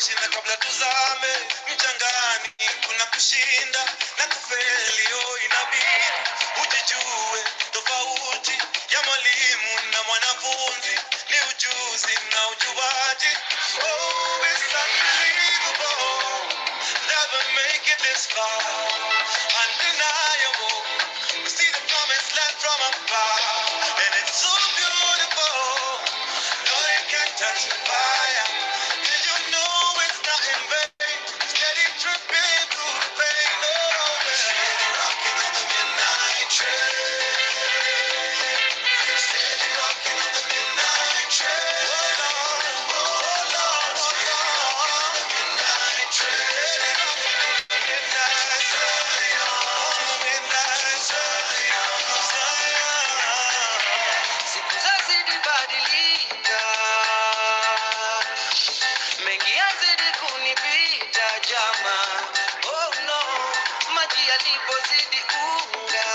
kushinda kabla tuzame mchangani, kuna kushinda na kufeli. Inabidi ujijue tofauti ya mwalimu na mwanafunzi ni ujuzi na ujuaji. Oh, it's unbelievable that we make it this far. Undeniable, we see the promised land from afar, and it's so beautiful. No, you can't touch the fire. Did you know it's not in vain? Steady dripping through the pain. Oh, steady rocking on the midnight train. Steady rocking on the midnight train. Oh Lord, oh Lord, oh Lord. Midnight train. Midnight train. On the midnight train. Siku zazidi badilika, mengi yazidi kunipita jama. Oh no, maji yalipozidi unga,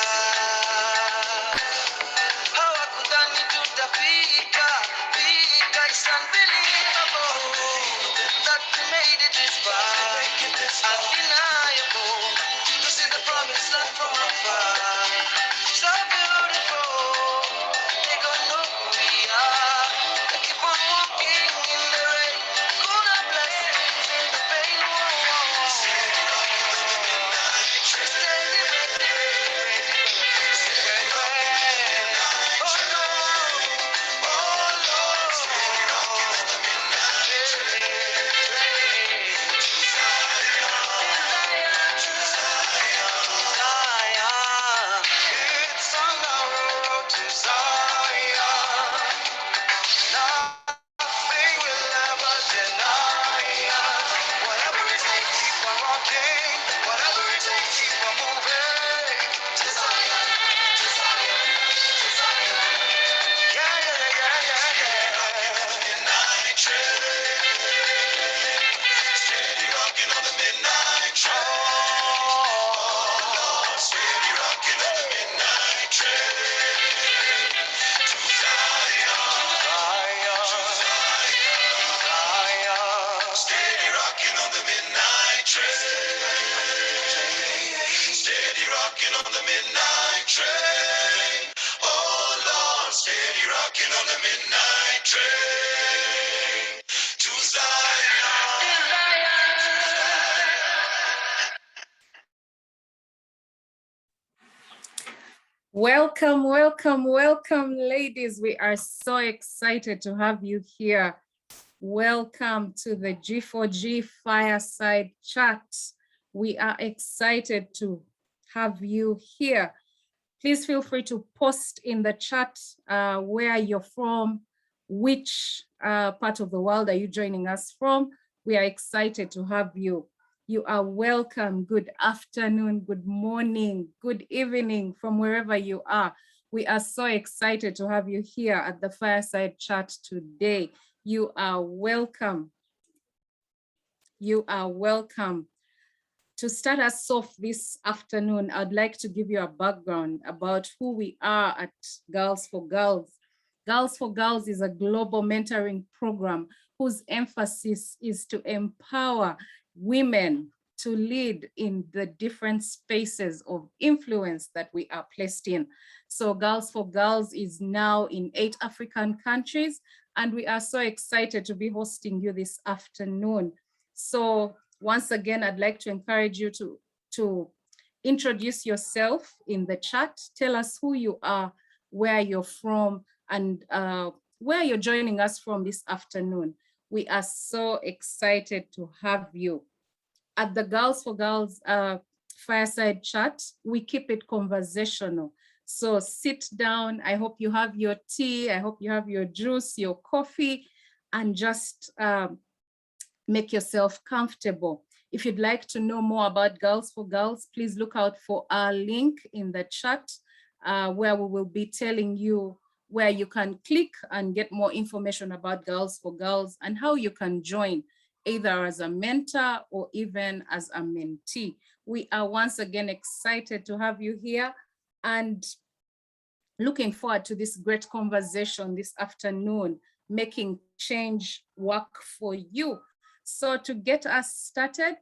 hawakudhani tutafika. It's unbelievable that we made it this far. Undeniable, to see the promised land from afar. So beautiful, they gon' know who we are. They keep on walking in the rain. Good are blessings in the pain. Steady rocking on the midnight train. Steady oh Lord, oh Lord. Steady rocking on the midnight train. To Zion, to Zion. It's on our road to Zion. Nothing will ever deny us. Whatever it takes, keep on walking. Whatever it takes, keep on moving. To Zion, to Zion, to Zion. Yeah, yeah, yeah, yeah, yeah. Midnight train. Steady rocking on the midnight train. Oh, steady rocking on the midnight train. To Zion, Zion. Steady rocking on the midnight train. Steady rocking on the midnight train. Oh Lord, steady rocking on the midnight train. To Welcome, welcome, welcome, ladies. We are so excited to have you here. Welcome to the G4G Fireside Chat. We are excited to have you here. Please feel free to post in the chat where you're from, which part of the world are you joining us from. We are excited to have you. You are welcome. Good afternoon, good morning, good evening from wherever you are. We are so excited to have you here at the Fireside Chat today. You are welcome. You are welcome. To start us off this afternoon, I'd like to give you a background about who we are at Girls for Girls. Girls for Girls is a global mentoring program whose emphasis is to empower women to lead in the different spaces of influence that we are placed in. So Girls for Girls is now in 8 African countries, and we are so excited to be hosting you this afternoon. So once again, I'd like to encourage you to introduce yourself in the chat. Tell us who you are, where you're from, and where you're joining us from this afternoon. We are so excited to have you. At the Girls for Girls Fireside Chat, we keep it conversational. So sit down. I hope you have your tea. I hope you have your juice, your coffee, and just make yourself comfortable. If you'd like to know more about Girls for Girls, please look out for our link in the chat where we will be telling you where you can click and get more information about Girls for Girls and how you can join either as a mentor or even as a mentee. We are once again excited to have you here and looking forward to this great conversation this afternoon, making change work for you. So to get us started,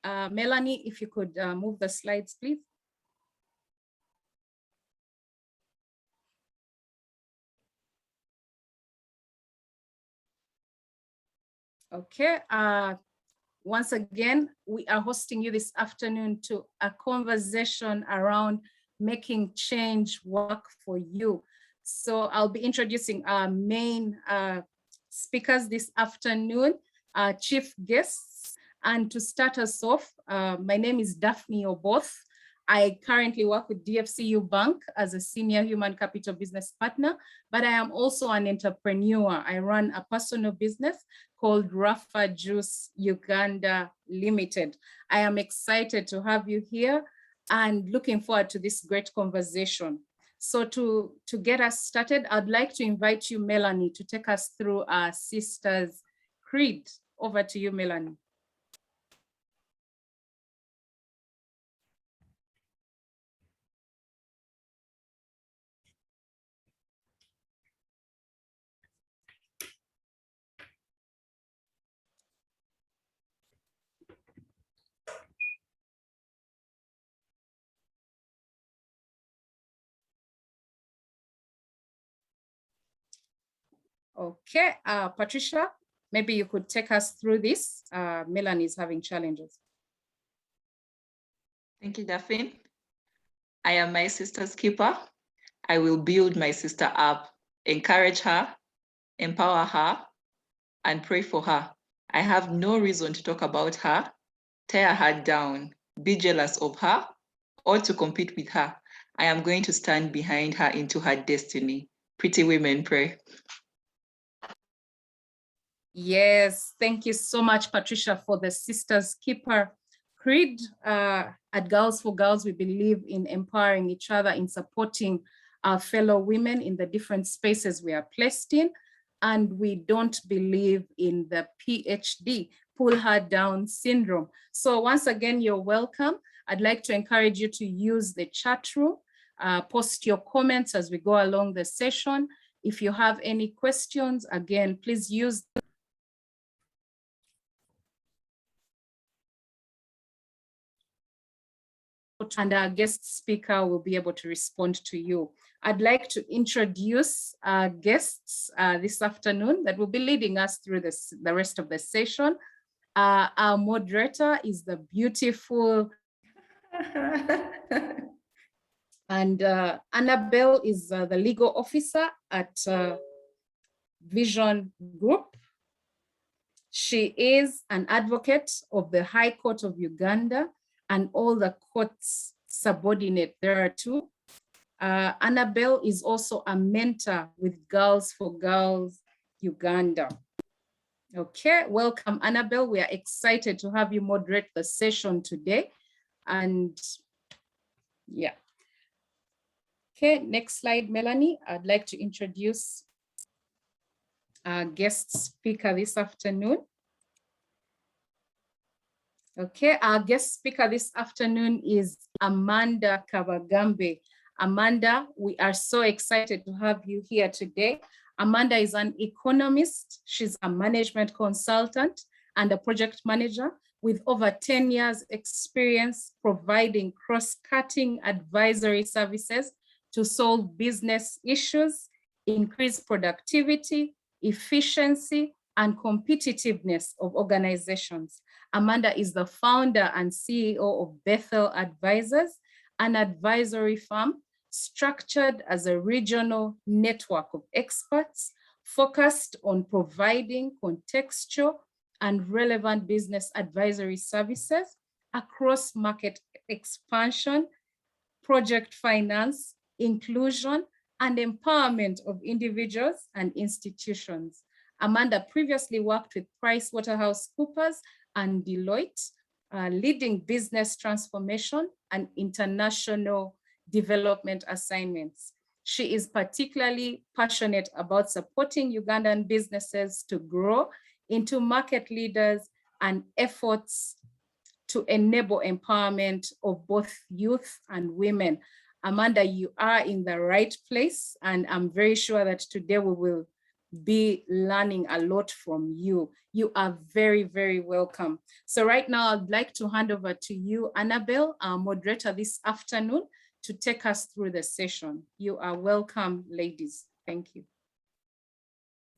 Melanie, if you could move the slides, please. Okay, once again, we are hosting you this afternoon to a conversation around making change work for you. So I'll be introducing our main speakers this afternoon, our chief guests. And to start us off, my name is Daphne Oboth. I currently work with DFCU Bank as a senior human capital business partner, but I am also an entrepreneur. I run a personal business called Rafa Juice Uganda Limited. I am excited to have you here and looking forward to this great conversation. So to get us started, I'd like to invite you, Melanie, to take us through our Sisters Creed. Over to you, Melanie. Okay, Patricia, maybe you could take us through this. Melanie is having challenges. Thank you, Daphne. I am my sister's keeper. I will build my sister up, encourage her, empower her, and pray for her. I have no reason to talk about her, tear her down, be jealous of her, or to compete with her. I am going to stand behind her into her destiny. Pretty women pray. Yes, thank you so much, Patricia, for the Sisters Keeper Creed. At Girls for Girls, we believe in empowering each other, in supporting our fellow women in the different spaces we are placed in. And we don't believe in the PhD, pull her down syndrome. So once again, you're welcome. I'd like to encourage you to use the chat room, post your comments as we go along the session. If you have any questions, again, please use and our guest speaker will be able to respond to you. I'd like to introduce our guests this afternoon that will be leading us through the rest of the session. Our moderator is the beautiful and Annabelle is the legal officer at Vision Group. She is an advocate of the High Court of Uganda and all the courts subordinate thereto. Annabelle is also a mentor with Girls for Girls Uganda. Okay, welcome, Annabelle. We are excited to have you moderate the session today. And yeah. Okay, next slide, Melanie. I'd like to introduce our guest speaker this afternoon. Okay, our guest speaker this afternoon is Amanda Kabagambe. Amanda, we are so excited to have you here today. Amanda is an economist. She's a management consultant and a project manager with over 10 years experience providing cross-cutting advisory services to solve business issues, increase productivity, efficiency, and competitiveness of organizations. Amanda is the founder and CEO of Bethel Advisors, an advisory firm structured as a regional network of experts focused on providing contextual and relevant business advisory services across market expansion, project finance, inclusion, and empowerment of individuals and institutions. Amanda previously worked with PricewaterhouseCoopers and Deloitte, leading business transformation and international development assignments. She is particularly passionate about supporting Ugandan businesses to grow into market leaders and efforts to enable empowerment of both youth and women. Amanda, you are in the right place, and I'm very sure that today we will be learning a lot from you. You are very, very welcome. So right now, I'd like to hand over to you, Annabelle, our moderator this afternoon, to take us through the session. You are welcome, ladies. Thank you.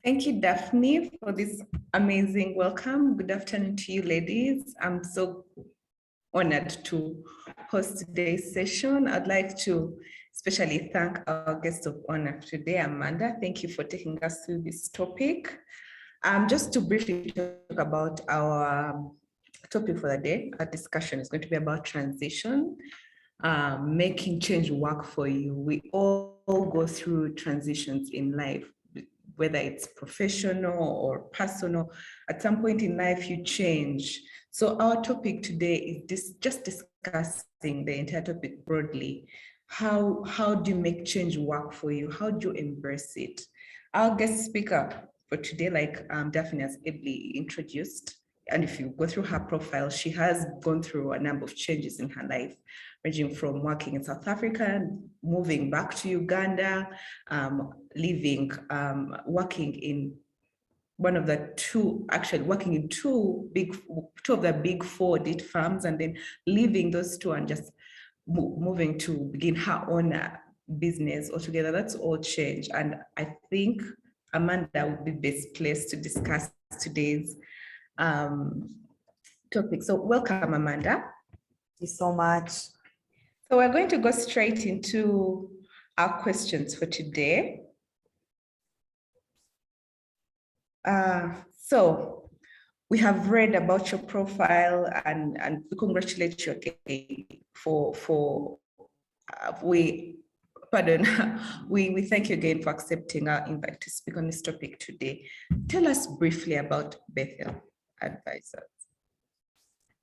Thank you, Daphne, for this amazing welcome. Good afternoon to you, ladies. I'm so honored to host today's session. I'd like to especially thank our guest of honor today, Amanda. Thank you for taking us through this topic. Just to briefly talk about our topic for the day, our discussion is going to be about transition, making change work for you. We all go through transitions in life, whether it's professional or personal. At some point in life, you change. So our topic today is just discussing the entire topic broadly. How do you make change work for you? How do you embrace it? Our guest speaker for today, like Daphne has ably introduced, and if you go through her profile, she has gone through a number of changes in her life, ranging from working in South Africa, moving back to Uganda, working in one of the two, actually working in two of the big four audit firms, and then leaving those two and just moving to begin her own business altogether. That's all change. And I think Amanda would be best placed to discuss today's topic. So welcome, Amanda. Thank you so much. So we're going to go straight into our questions for today. So we have read about your profile and we congratulate you again we thank you again for accepting our invite to speak on this topic today. Tell us briefly about Bethel Advisors.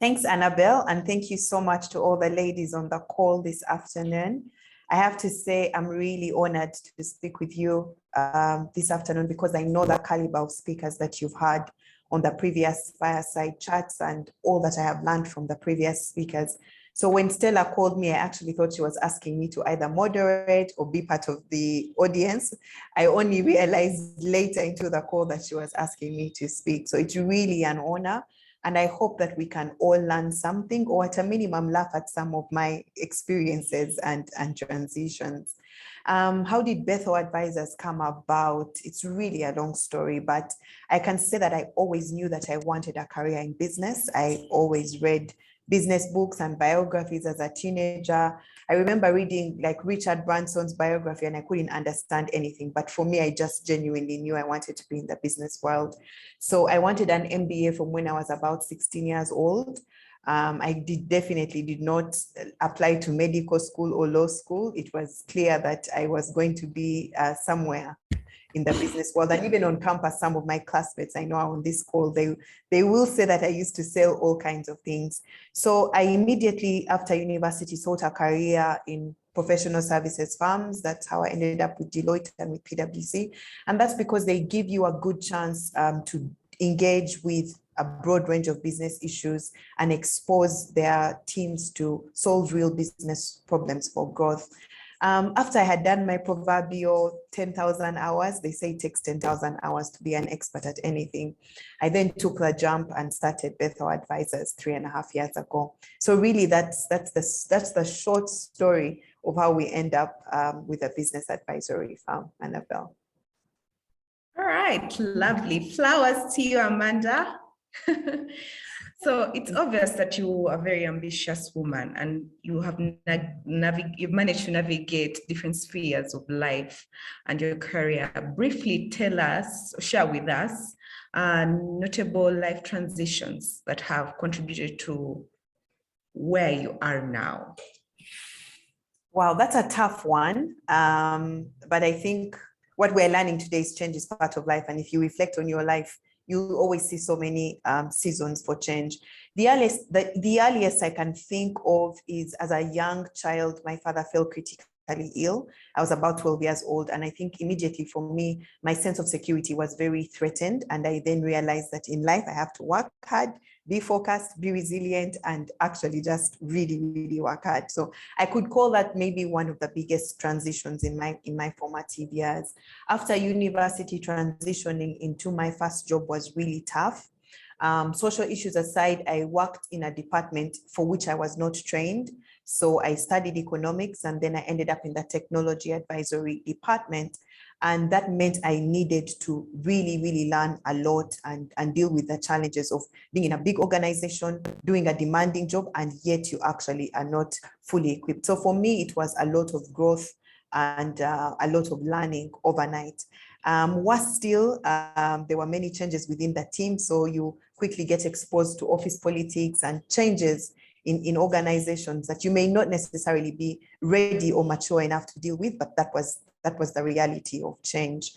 Thanks, Annabelle, and thank you so much to all the ladies on the call this afternoon. I have to say I'm really honored to speak with you this afternoon because I know the caliber of speakers that you've had on the previous fireside chats and all that I have learned from the previous speakers. So when Stella called me, I actually thought she was asking me to either moderate or be part of the audience. I only realized later into the call that she was asking me to speak. So it's really an honor. And I hope that we can all learn something, or at a minimum, laugh at some of my experiences and transitions. How did Bethel Advisors come about? It's really a long story, but I can say that I always knew that I wanted a career in business. I always read business books and biographies as a teenager. I remember reading like Richard Branson's biography and I couldn't understand anything. But for me, I just genuinely knew I wanted to be in the business world. So I wanted an MBA from when I was about 16 years old. I definitely did not apply to medical school or law school. It was clear that I was going to be somewhere in the business world. And even on campus, some of my classmates I know are on this call, they will say that I used to sell all kinds of things. So I immediately after university sought a career in professional services firms. That's how I ended up with Deloitte and with PwC. And that's because they give you a good chance to engage with a broad range of business issues and expose their teams to solve real business problems for growth. After I had done my proverbial 10,000 hours, they say it takes 10,000 hours to be an expert at anything. I then took the jump and started Bethel Advisors 3.5 years ago. So really that's the short story of how we end up with a business advisory firm, Annabelle. All right, lovely. Flowers to you, Amanda. So it's obvious that you are a very ambitious woman and you have you've managed to navigate different spheres of life and your career. Briefly tell us, share with us, notable life transitions that have contributed to where you are now. Wow, that's a tough one. But I think what we're learning today is change is part of life. And if you reflect on your life, you always see so many seasons for change. The earliest I can think of is as a young child, my father fell critically ill. I was about 12 years old. And I think immediately for me, my sense of security was very threatened. And I then realized that in life, I have to work hard be focused, be resilient, and actually just really, really work hard. So I could call that maybe one of the biggest transitions in my formative years. After university, transitioning into my first job was really tough. Social issues aside, I worked in a department for which I was not trained. So I studied economics and then I ended up in the technology advisory department. And that meant I needed to really, really learn a lot and deal with the challenges of being in a big organization, doing a demanding job, and yet you actually are not fully equipped. So for me, it was a lot of growth and a lot of learning overnight. Worse still, there were many changes within the team. So you quickly get exposed to office politics and changes in organizations that you may not necessarily be ready or mature enough to deal with, but that was the reality of change.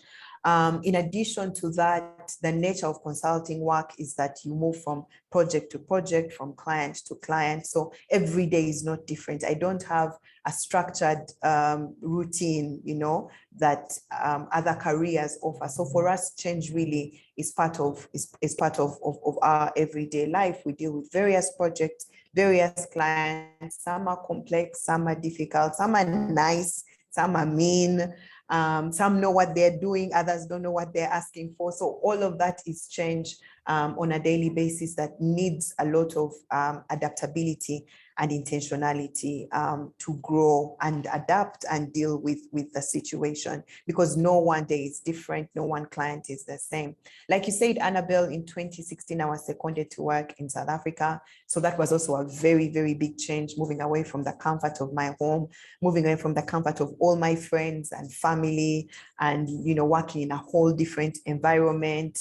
In addition to that, the nature of consulting work is that you move from project to project, from client to client. So every day is not different. I don't have a structured routine, that other careers offer. So for us, change really is part of our everyday life. We deal with various projects, various clients. Some are complex, some are difficult, some are nice, some are mean. Some know what they're doing, others don't know what they're asking for. So all of that is change on a daily basis that needs a lot of adaptability and intentionality to grow and adapt and deal with the situation, because no one day is different, no one client is the same. Like you said, Annabelle, in 2016, I was seconded to work in South Africa. So that was also a very, very big change, moving away from the comfort of my home, moving away from the comfort of all my friends and family, and working in a whole different environment.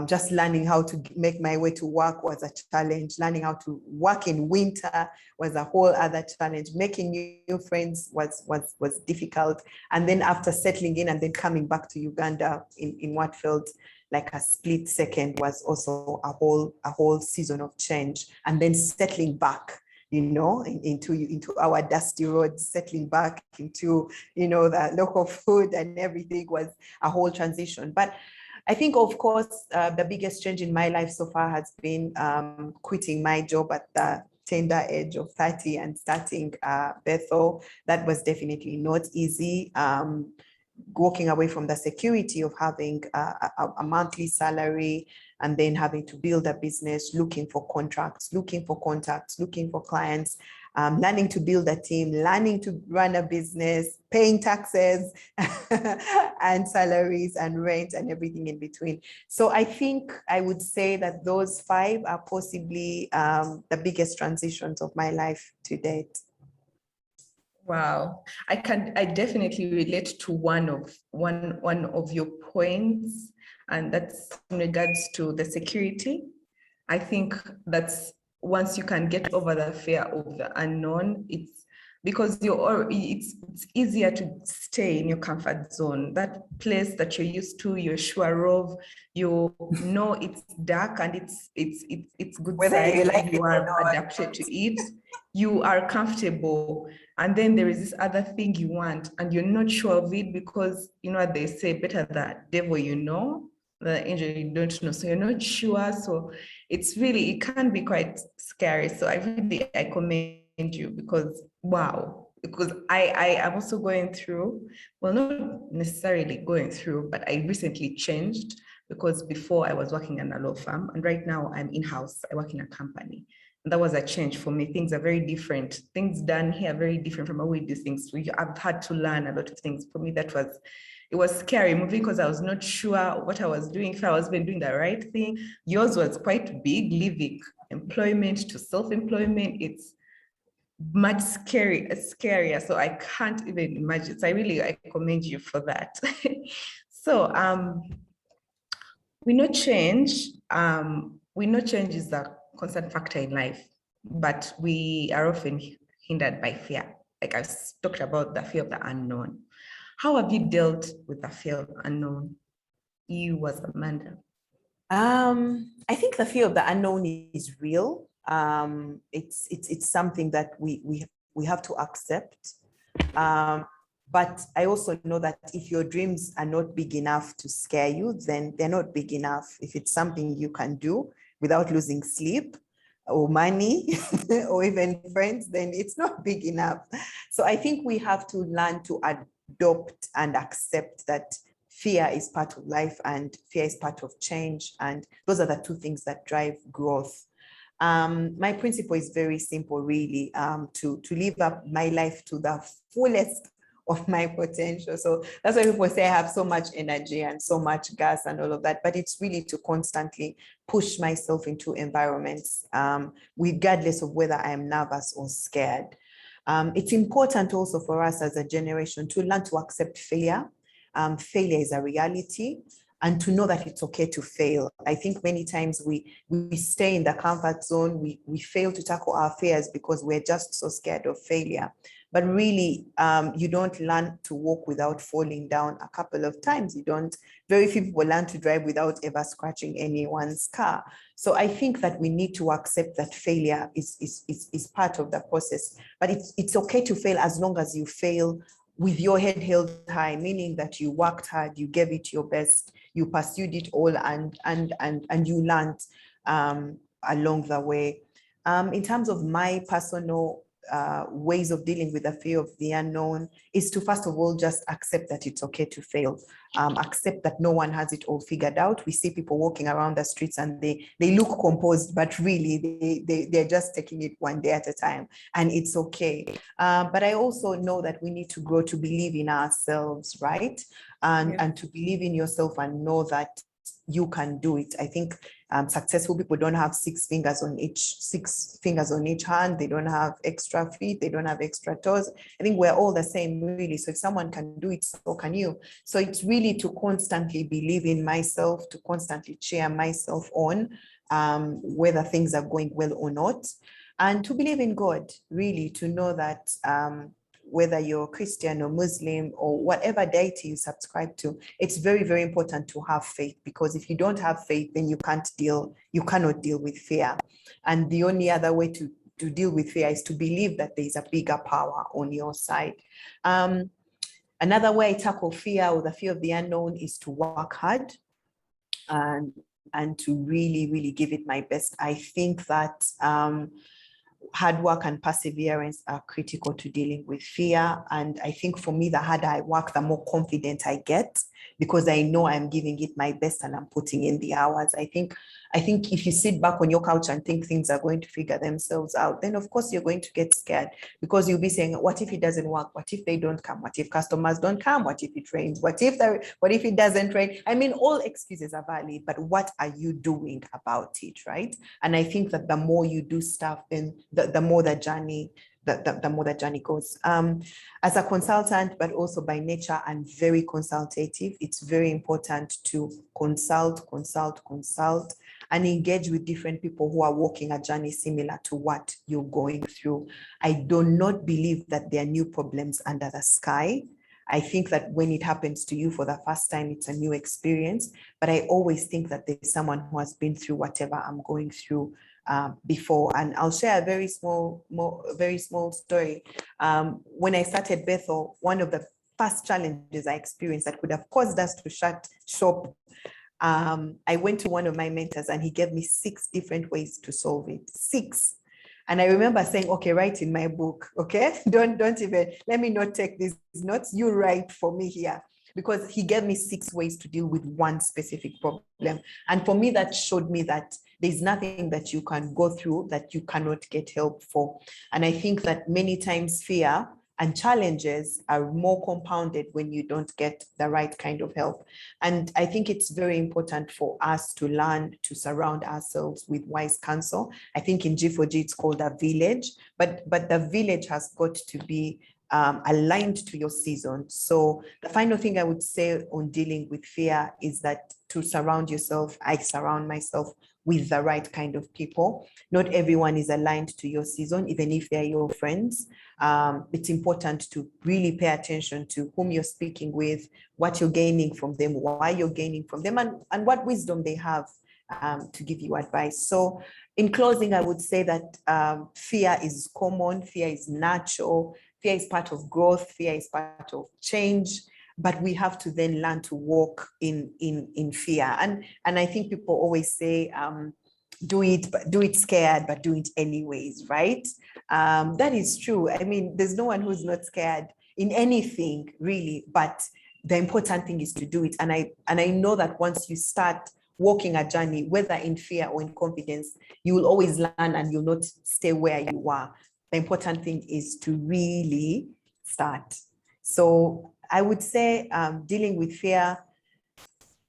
Just learning how to make my way to work was a challenge. Learning how to work in winter was a whole other challenge. Making new friends was difficult. And then after settling in and then coming back to Uganda in what felt like a split second was also a whole season of change. And then settling back, into our dusty roads, settling back into, the local food and everything was a whole transition. But I think, of course, the biggest change in my life so far has been quitting my job at the tender age of 30 and starting Bethel. That was definitely not easy. Walking away from the security of having a monthly salary and then having to build a business, looking for contracts, looking for contacts, looking for clients, learning to build a team, learning to run a business, paying taxes and salaries and rent and everything in between. So I think I would say that those 5 are possibly the biggest transitions of my life to date. Wow, I definitely relate to one of your points, and that's in regards to the security. I think that's once you can get over the fear of the unknown, it's because it's easier to stay in your comfort zone, that place that you're used to, you're sure of, it's dark and it's good side, you like, you are adapted to it, you are comfortable. And then there is this other thing you want and you're not sure of it, because what they say, better the devil the angel you don't know. So you're not sure. So it can be quite scary. So I commend you, because wow, because I am also going through, well, not necessarily going through, but I recently changed, because before I was working in a law firm and right now I'm in-house, I work in a company. And that was a change for me. Things are very different. Things done here are very different from how we do things. I've had to learn a lot of things. For me, it was scary moving, because I was not sure what I was doing, if I was even doing the right thing. Yours was quite big, leaving employment to self-employment. It's much scarier. So I can't even imagine. So I commend you for that. So we know change is a constant factor in life, but we are often hindered by fear. Like I've talked about the fear of the unknown. How have you dealt with the fear of the unknown? You as Amanda. I think the fear of the unknown is real. It's something that we have to accept. But I also know that if your dreams are not big enough to scare you, then they're not big enough. If it's something you can do without losing sleep or money or even friends, then it's not big enough. So I think we have to learn to adopt and accept that fear is part of life and fear is part of change. And those are the two things that drive growth. My principle is very simple, really, to live up my life to the fullest of my potential. So that's why people say I have so much energy and so much gas and all of that, but it's really to constantly push myself into environments, regardless of whether I am nervous or scared. It's important also for us as a generation to learn to accept failure. Failure is a reality, and to know that it's okay to fail. I think many times we stay in the comfort zone, we fail to tackle our fears because we're just so scared of failure. But really, you don't learn to walk without falling down a couple of times. Very few people learn to drive without ever scratching anyone's car. So I think that we need to accept that failure is part of the process, but it's okay to fail as long as you fail with your head held high, meaning that you worked hard, you gave it your best, you pursued it all, and you learned along the way. In terms of my personal ways of dealing with the fear of the unknown, is to first of all just accept that it's okay to fail. Accept that no one has it all figured out. We see people walking around the streets and they look composed, but really they're just taking it one day at a time, and it's okay. But I also know that we need to grow to believe in ourselves, right? And to believe in yourself and know that you can do it. I think successful people don't have six fingers on each hand. They don't have extra feet. They don't have extra toes. I think we're all the same, really. So if someone can do it, so can you. So it's really to constantly believe in myself, to constantly cheer myself on, whether things are going well or not, and to believe in God, really, to know that whether you're Christian or Muslim or whatever deity you subscribe to, it's very, very important to have faith, because if you don't have faith, then you cannot deal with fear. And the only other way to deal with fear is to believe that there is a bigger power on your side. Another way I tackle fear, or the fear of the unknown, is to work hard and to really, really give it my best. I think that hard work and perseverance are critical to dealing with fear. And I think for me, the harder I work, the more confident I get, because I know I'm giving it my best and I'm putting in the hours. I think if you sit back on your couch and think things are going to figure themselves out, then of course you're going to get scared, because you'll be saying, what if it doesn't work? What if they don't come? What if customers don't come? What if it rains? What if it doesn't rain? I mean, all excuses are valid, but what are you doing about it, right? And I think that the more you do stuff, then the more the journey goes. As a consultant, but also by nature and very consultative, it's very important to consult and engage with different people who are walking a journey similar to what you're going through. I do not believe that there are new problems under the sky. I think that when it happens to you for the first time, it's a new experience, but I always think that there's someone who has been through whatever I'm going through before. And I'll share a very small story. When I started Bethel, one of the first challenges I experienced that could have caused us to shut shop, I went to one of my mentors and he gave me 6 different ways to solve it. 6. And I remember saying, okay, write in my book, okay? Don't even, let me not take these notes, you write for me here. Because he gave me 6 ways to deal with one specific problem. And for me, that showed me that there's nothing that you can go through that you cannot get help for. And I think that many times fear and challenges are more compounded when you don't get the right kind of help. And I think it's very important for us to learn to surround ourselves with wise counsel. I think in G4G it's called a village, but the village has got to be aligned to your season. So the final thing I would say on dealing with fear is that to surround yourself, I surround myself with the right kind of people. Not everyone is aligned to your season, even if they're your friends. It's important to really pay attention to whom you're speaking with, what you're gaining from them, why you're gaining from them, and what wisdom they have to give you advice. So in closing, I would say that fear is common, fear is natural, fear is part of growth, fear is part of change, but we have to then learn to walk in fear. And I think people always say, do it scared, but do it anyways, right? That is true. I mean, there's no one who's not scared in anything really, but the important thing is to do it. And I know that once you start walking a journey, whether in fear or in confidence, you will always learn and you'll not stay where you are. The important thing is to really start. So I would say dealing with fear,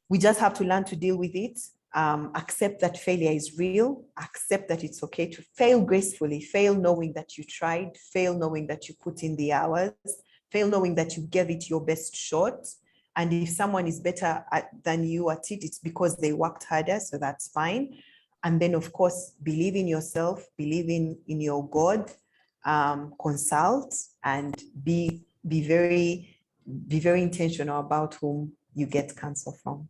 we just have to learn to deal with it. Accept that failure is real, accept that it's okay to fail gracefully, fail knowing that you tried, fail knowing that you put in the hours, fail knowing that you gave it your best shot. And if someone is better than you at it, it's because they worked harder, so that's fine. And then of course, believe in yourself, believe in your God, consult and be very intentional about whom you get counsel from.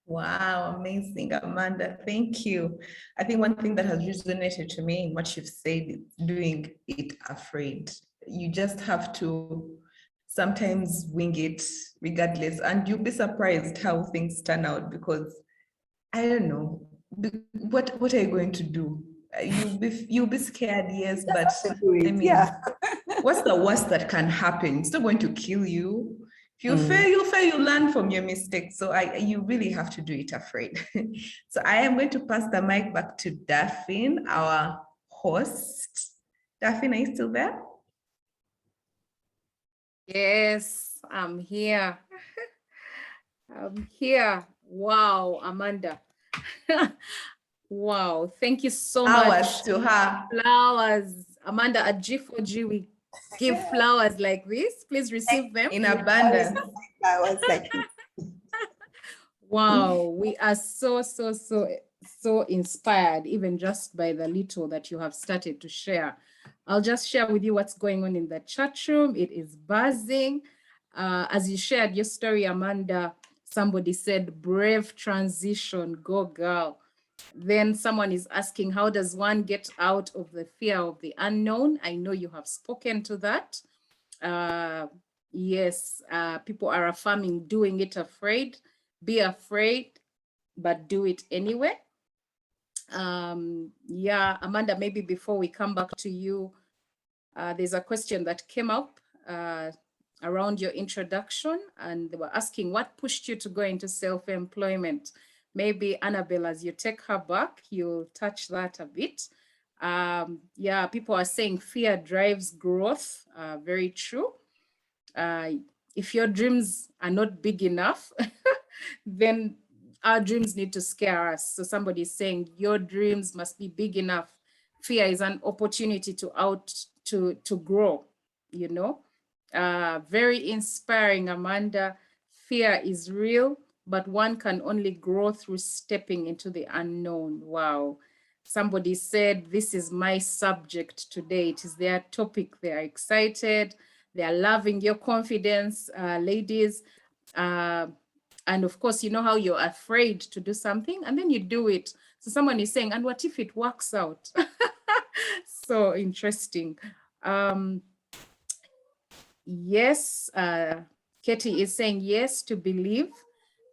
Wow, amazing, Amanda. Thank you. I think one thing that has resonated to me in what you've said is doing it afraid. You just have to sometimes wing it regardless, and you'll be surprised how things turn out, because I don't know, what are you going to do? You'll be scared, yes, but I mean, yeah. what's the worst that can happen? It's not going to kill you. If you fail, you learn from your mistakes. So you really have to do it afraid. So I am going to pass the mic back to Daphne, our host. Daphne, are you still there? Yes, I'm here. I'm here. Wow, Amanda. Wow, thank you so much. Flowers to her. Flowers. Amanda, at G4G, we give flowers like this. Please receive them. In abundance. I was like, wow, we are so inspired, even just by the little that you have started to share. I'll just share with you what's going on in the chat room. It is buzzing. As you shared your story, Amanda, somebody said, brave transition, go girl. Then someone is asking, how does one get out of the fear of the unknown? I know you have spoken to that. Yes, people are affirming doing it afraid. Be afraid, but do it anyway. Yeah, Amanda, maybe before we come back to you, there's a question that came up around your introduction, and they were asking what pushed you to go into self-employment. Maybe Annabelle, as you take her back, you'll touch that a bit. Yeah, people are saying fear drives growth. Very true. If your dreams are not big enough, then our dreams need to scare us. So somebody is saying your dreams must be big enough. Fear is an opportunity to grow, you know. Very inspiring, Amanda. Fear is real, but one can only grow through stepping into the unknown. Wow. Somebody said, this is my subject today. It is their topic. They are excited. They are loving your confidence, ladies. And of course, you know how you're afraid to do something and then you do it. So someone is saying, and what if it works out? So interesting. Yes, Katie is saying yes, to believe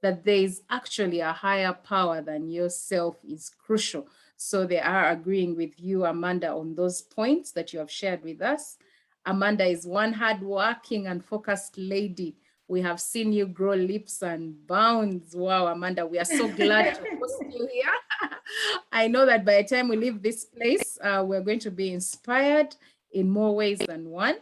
that there is actually a higher power than yourself is crucial. So they are agreeing with you, Amanda, on those points that you have shared with us. Amanda is one hardworking and focused lady. We have seen you grow leaps and bounds. Wow, Amanda, we are so glad to host you here. I know that by the time we leave this place, we're going to be inspired in more ways than one.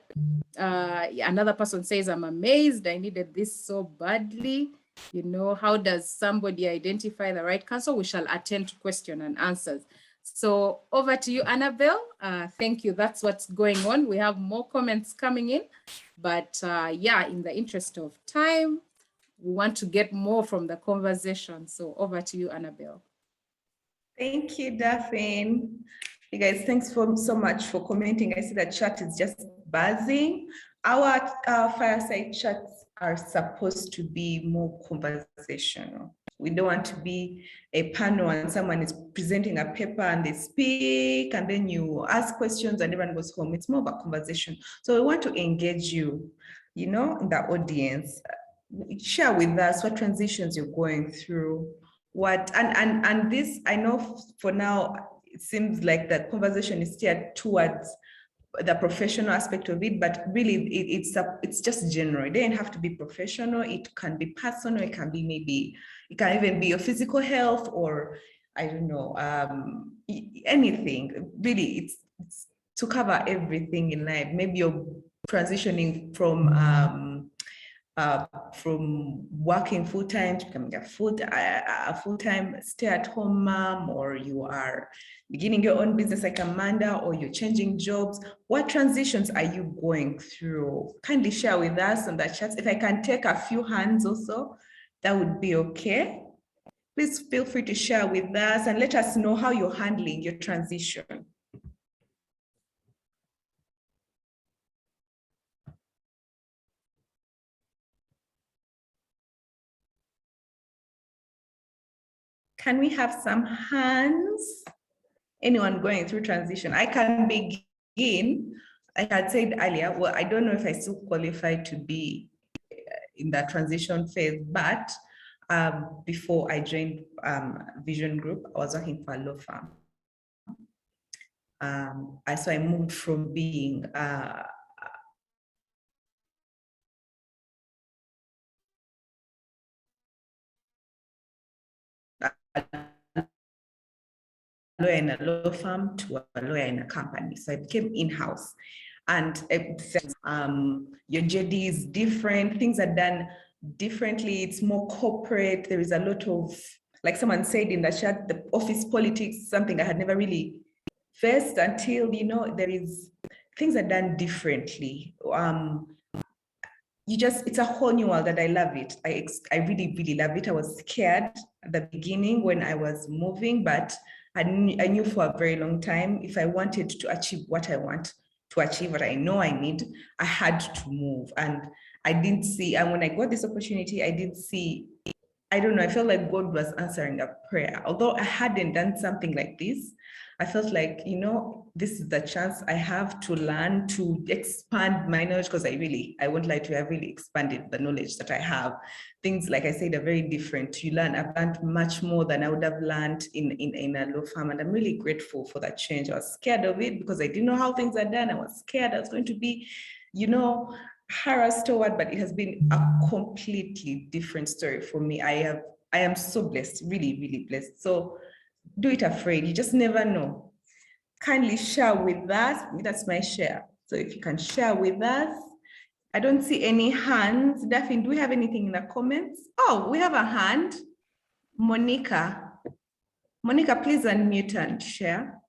Another person says, I'm amazed. I needed this so badly. You know, how does somebody identify the right counsel? We shall attend to question and answers. So over to you, Annabelle. Thank you. That's what's going on. We have more comments coming in, but yeah, in the interest of time, we want to get more from the conversation. So over to you, Annabelle. Thank you, Daphne. Hey guys, thanks so much for commenting. I see the chat is just buzzing. Our fireside chats are supposed to be more conversational. We don't want to be a panel and someone is presenting a paper and they speak and then you ask questions and everyone goes home. It's more of a conversation. So we want to engage you, you know, in the audience. Share with us what transitions you're going through, what, and this, I know for now, it seems like the conversation is steered towards the professional aspect of it, but really it's just general. It doesn't have to be professional. It can be personal. It can be maybe, it can even be your physical health, or I don't know, anything. Really, it's to cover everything in life. Maybe you're transitioning from working full-time to becoming a full-time stay-at-home mom, or you are beginning your own business like Amanda, or you're changing jobs. What transitions are you going through? Kindly share with us on the chat. If I can take a few hands also, that would be okay. Please feel free to share with us and let us know how you're handling your transition. Can we have some hands? Anyone going through transition? I can begin. Like I said earlier, well, I don't know if I still qualify to be in that transition phase, but before I joined Vision Group, I was working for a law firm. So I moved from being lawyer in a law firm to a lawyer in a company. So I became in-house. And your JD is different, things are done differently, it's more corporate. There is a lot of, like someone said in the chat, the office politics, something I had never really faced until, things are done differently. It's a whole new world, and I love it. I really, really love it. I was scared at the beginning when I was moving, but I knew for a very long time, if I wanted to achieve what I want to achieve, what I know I need, I had to move. And I didn't see, and when I got this opportunity, I did see, I don't know, I felt like God was answering a prayer. Although I hadn't done something like this, I felt like, this is the chance I have to learn, to expand my knowledge, because I won't lie to you, I've really expanded the knowledge that I have. Things, like I said, are very different. I've learned much more than I would have learned in a law firm, and I'm really grateful for that change. I was scared of it because I didn't know how things are done. I was scared I was going to be, harassed toward, but it has been a completely different story for me. I am so blessed, really, really blessed. So do it afraid. You just never know. Kindly share with us. That's my share. So if you can share with us. I don't see any hands. Daphne, do we have anything in the comments? Oh, we have a hand. Monica. Monica, please unmute and share.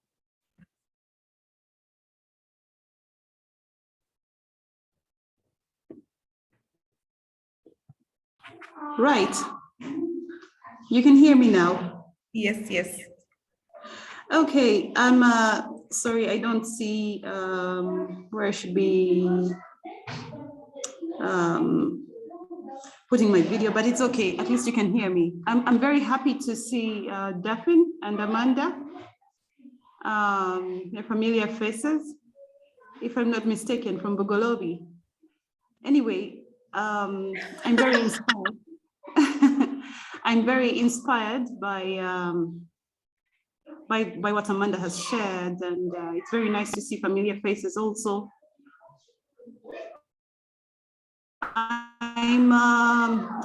Right. You can hear me now. Yes, yes. Okay, I'm sorry, I don't see where I should be putting my video, but it's okay. At least you can hear me. I'm very happy to see Daphne and Amanda. They're familiar faces, if I'm not mistaken, from Bogolobi. Anyway, I'm very inspired. I'm very inspired by what Amanda has shared, and it's very nice to see familiar faces also.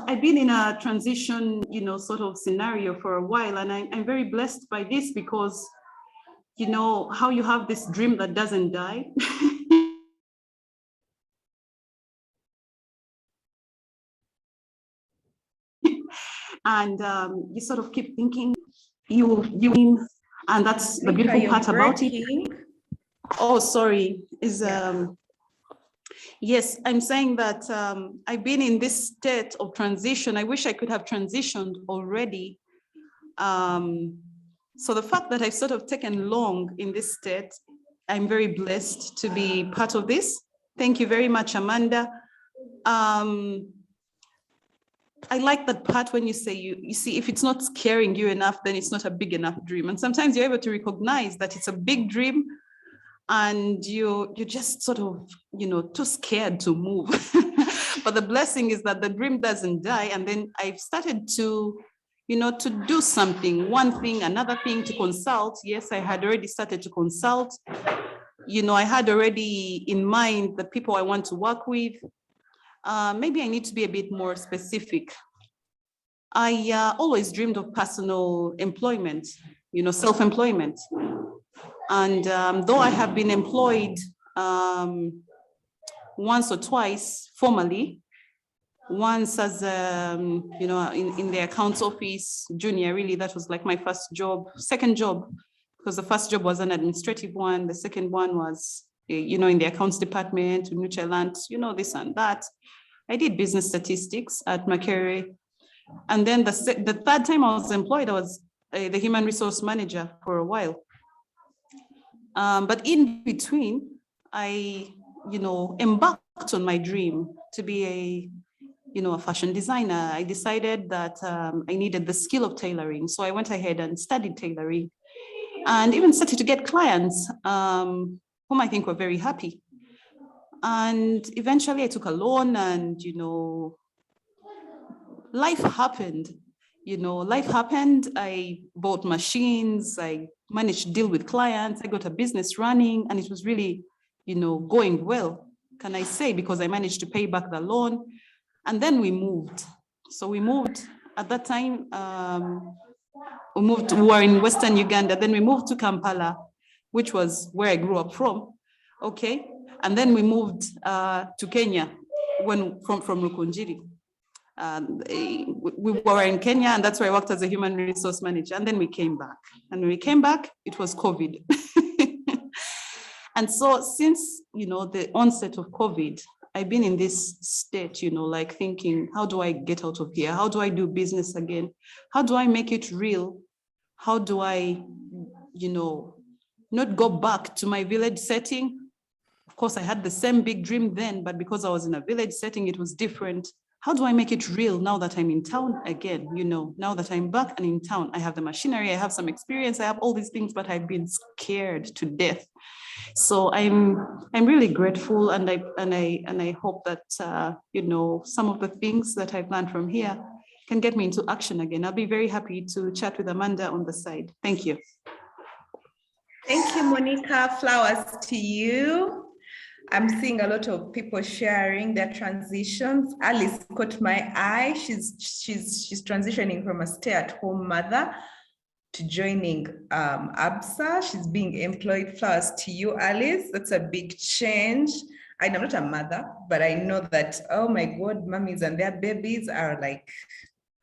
I've been in a transition, sort of scenario for a while, and I'm very blessed by this because, how you have this dream that doesn't die. And you sort of keep thinking and that's the beautiful part about it. Oh, sorry. Yes, I'm saying that I've been in this state of transition. I wish I could have transitioned already. So the fact that I've sort of taken long in this state, I'm very blessed to be part of this. Thank you very much, Amanda. I like that part when you say, you see, if it's not scaring you enough, then it's not a big enough dream. And sometimes you're able to recognize that it's a big dream and you're just sort of, too scared to move. But the blessing is that the dream doesn't die. And then I've started to to do something, one thing, another thing, to consult. Yes, I had already started to consult. I had already in mind the people I want to work with. Maybe I need to be a bit more specific. I always dreamed of personal employment, self-employment. And though I have been employed once or twice formally, once as, in the accounts office, junior, really, that was like my first job, second job, because the first job was an administrative one. The second one was, in the accounts department, Nuchaland, this and that. I did business statistics at Makerere. And then the third time I was employed, I was the human resource manager for a while. But in between, I, embarked on my dream to be a fashion designer. I decided that I needed the skill of tailoring. So I went ahead and studied tailoring and even started to get clients whom I think were very happy. And eventually I took a loan and, life happened. Life happened. I bought machines. I managed to deal with clients. I got a business running and it was really, going well, can I say, because I managed to pay back the loan. And then we moved. So we moved at that time, we were in Western Uganda. Then we moved to Kampala, which was where I grew up from. Okay. And then we moved to Kenya from Rukunjiri. We were in Kenya and that's where I worked as a human resource manager. And then we came back. And when we came back, it was COVID. And so since, the onset of COVID, I've been in this state, like thinking, how do I get out of here? How do I do business again? How do I make it real? How do I, not go back to my village setting? Of course, I had the same big dream then, but because I was in a village setting, it was different. How do I make it real now that I'm in town again? Now that I'm back and in town, I have the machinery, I have some experience, I have all these things, but I've been scared to death. So I'm really grateful, and I hope that some of the things that I've learned from here can get me into action again. I'll be very happy to chat with Amanda on the side. Thank you. Thank you, Monica. Flowers to you. I'm seeing a lot of people sharing their transitions. Alice caught my eye. She's transitioning from a stay-at-home mother to joining ABSA. She's being employed. Flowers to you, Alice. That's a big change. I'm not a mother, but I know that, oh my God, mummies and their babies are like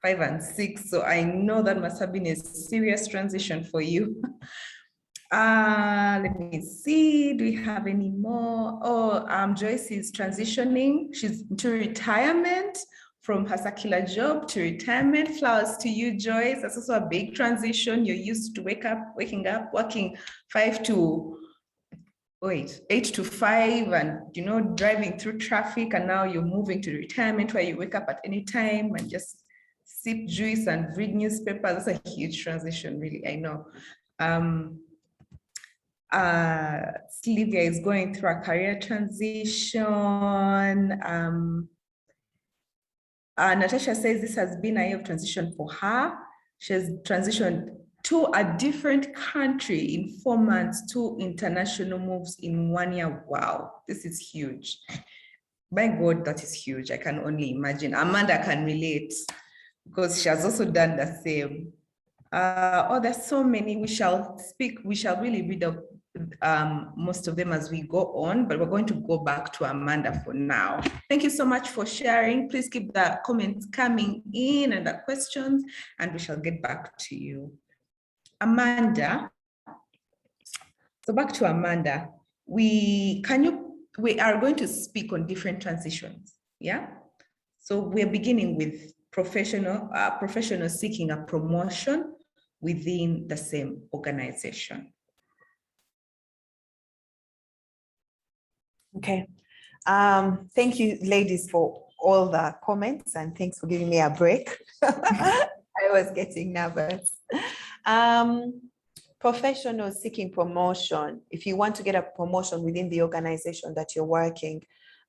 5 and 6. So I know that must have been a serious transition for you. Let me see, do we have any more? Oh, Joyce is transitioning. She's to retirement from her secular job to retirement. Flowers to you, Joyce. That's also a big transition. You're used to waking up, working 8 to 5 and, driving through traffic. And now you're moving to retirement where you wake up at any time and just sip juice and read newspapers. That's a huge transition, really, I know. Sylvia is going through a career transition. Natasha says this has been a year of transition for her. She has transitioned to a different country in 4 months, 2 international moves in 1 year. Wow, this is huge. My God, that is huge. I can only imagine. Amanda can relate because she has also done the same. There's so many. We shall really read up most of them as we go on, but we're going to go back to Amanda for now. Thank you so much for sharing. Please keep the comments coming in and the questions, and we shall get back to you. Amanda, so back to Amanda. We are going to speak on different transitions, yeah? So we're beginning with professionals seeking a promotion within the same organization. Okay. Thank you, ladies, for all the comments, and thanks for giving me a break. I was getting nervous. Professionals seeking promotion. If you want to get a promotion within the organization that you're working,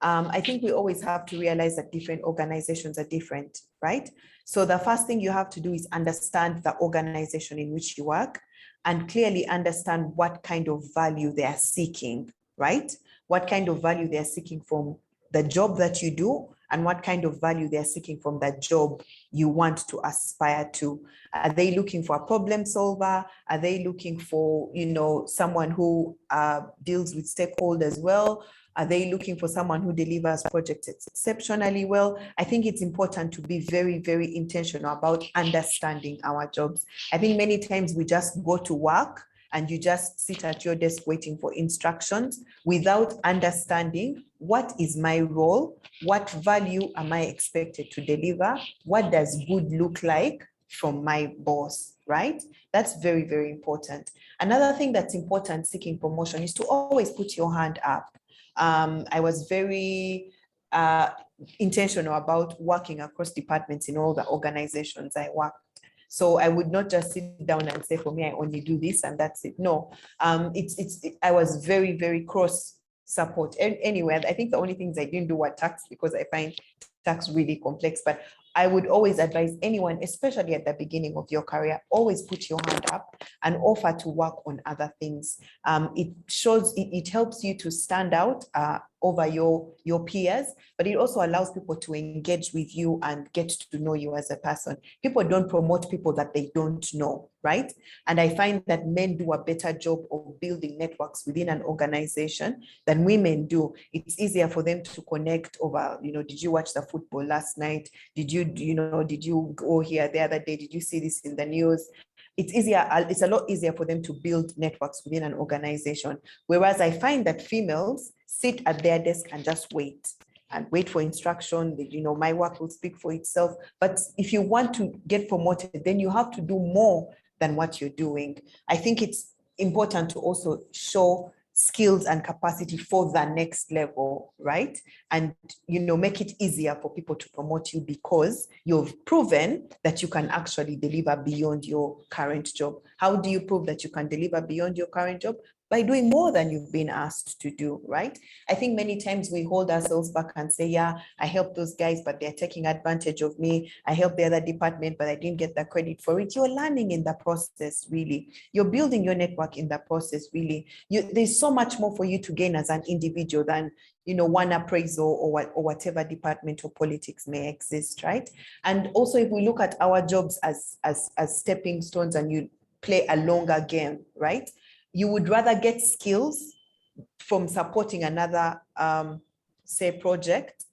I think we always have to realize that different organizations are different, right? So the first thing you have to do is understand the organization in which you work and clearly understand what kind of value they are seeking, right? What kind of value they are seeking from the job that you do and what kind of value they are seeking from that job you want to aspire to. Are they looking for a problem solver? Are they looking for, someone who deals with stakeholders well? Are they looking for someone who delivers projects exceptionally well? I think it's important to be very, very intentional about understanding our jobs. I think many times we just go to work and you just sit at your desk waiting for instructions without understanding what is my role, what value am I expected to deliver, what does good look like from my boss, right? That's very, very important. Another thing that's important seeking promotion is to always put your hand up. I was very intentional about working across departments in all the organizations I worked. So I would not just sit down and say, for me, I only do this and that's it. No, I was very, very cross support. Anyway, I think the only things I didn't do were tax because I find tax really complex, but I would always advise anyone, especially at the beginning of your career, always put your hand up and offer to work on other things. It helps you to stand out over your peers, but it also allows people to engage with you and get to know you as a person. People don't promote people that they don't know, right? And I find that men do a better job of building networks within an organization than women do. It's easier for them to connect over, did you watch the football last night? Did you go here the other day? Did you see this in the news? It's a lot easier for them to build networks within an organization. Whereas I find that females sit at their desk and just wait for instruction. My work will speak for itself. But if you want to get promoted, then you have to do more than what you're doing. I think it's important to also show skills and capacity for the next level, right? And, make it easier for people to promote you because you've proven that you can actually deliver beyond your current job. How do you prove that you can deliver beyond your current job? By doing more than you've been asked to do, right? I think many times we hold ourselves back and say, yeah, I helped those guys, but they're taking advantage of me. I helped the other department, but I didn't get the credit for it. You're learning in the process, really. You're building your network in the process, really. There's so much more for you to gain as an individual than, one appraisal or whatever department or politics may exist, right? And also, if we look at our jobs as stepping stones and you play a longer game, right? You would rather get skills from supporting another, say, project,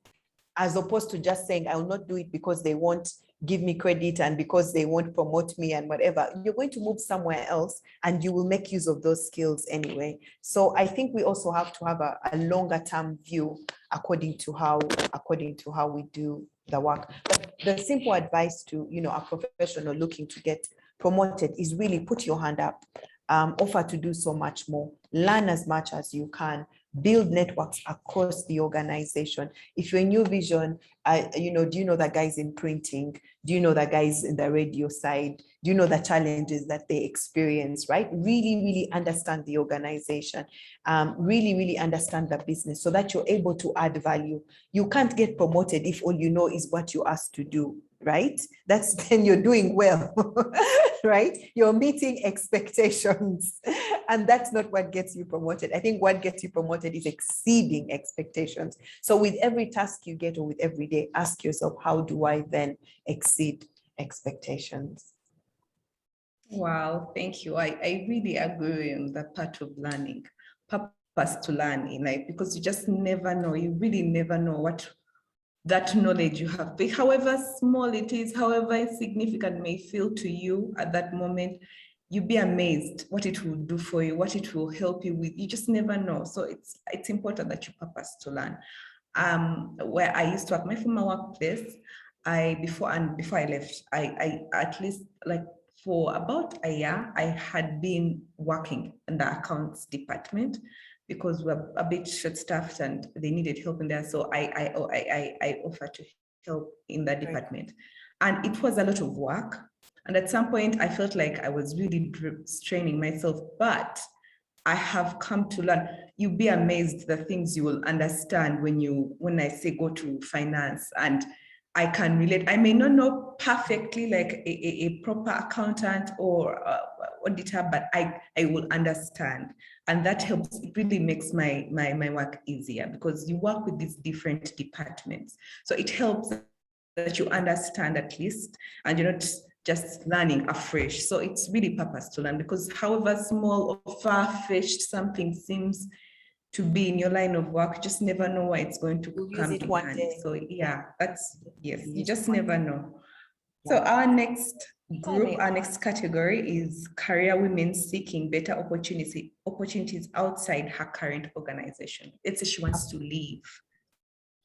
as opposed to just saying, I will not do it because they won't give me credit and because they won't promote me and whatever. You're going to move somewhere else and you will make use of those skills anyway. So I think we also have to have a longer term view according to how we do the work. But the simple advice to, a professional looking to get promoted is really put your hand up. Offer to do so much more, learn as much as you can, build networks across the organization. If you're in New Vision, do you know the guys in printing? Do you know the guys in the radio side? Do you know the challenges that they experience, right? Really, really understand the organization, really, really understand the business so that you're able to add value. You can't get promoted if all you know is what you asked to do, right? Then you're doing well, right? You're meeting expectations and that's not what gets you promoted. I think what gets you promoted is exceeding expectations. So with every task you get or with every day, ask yourself, how do I then exceed expectations? Wow, thank you. I really agree on that part of learning, purpose to learn in life, because you just never know, you really never know what that knowledge you have, however small it is, however insignificant may feel to you at that moment, you'd be amazed what it will do for you, what it will help you with. You just never know. So it's important that you purpose to learn. Where I used to work, my former workplace, before I left, I at least like for about a year, I had been working in the accounts department because we're a bit short-staffed and they needed help in there. So I offered to help in that department. And it was a lot of work. And at some point, I felt like I was really straining myself, but I have come to learn. you'll be amazed the things you will understand when I say go to finance, and I can relate. I may not know perfectly like a proper accountant or auditor, but I will understand. And that helps, it really makes my work easier because you work with these different departments. So it helps that you understand at least, and you're not just learning afresh. So it's really purpose to learn, because however small or far-fetched something seems to be in your line of work, you just never know where it's going to You'll use come it in one handy. day. So yeah, that's, yes, you Use just it one never day. know. So our next group, Sorry. our next category is career women seeking better opportunities outside her current organization. Let's say she wants to leave.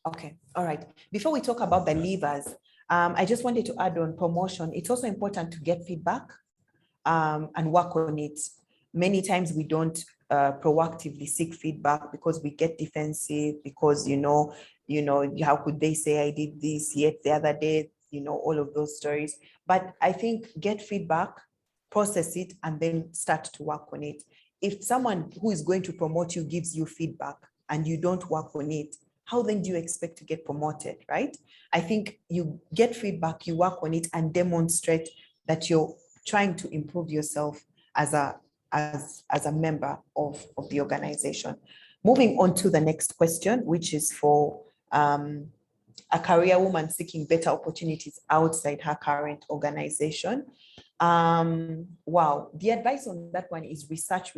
Okay, all right. Before we talk about the levers, I just wanted to add on promotion. It's also important to get feedback and work on it. Many times we don't proactively seek feedback because we get defensive, because, how could they say I did this yet the other day, all of those stories. But I think get feedback, process it, and then start to work on it. If someone who is going to promote you gives you feedback and you don't work on it, how then do you expect to get promoted, right? I think you get feedback, you work on it, and demonstrate that you're trying to improve yourself as a member of the organization. Moving on to the next question, which is for a career woman seeking better opportunities outside her current organization. Wow, the advice on that one is research,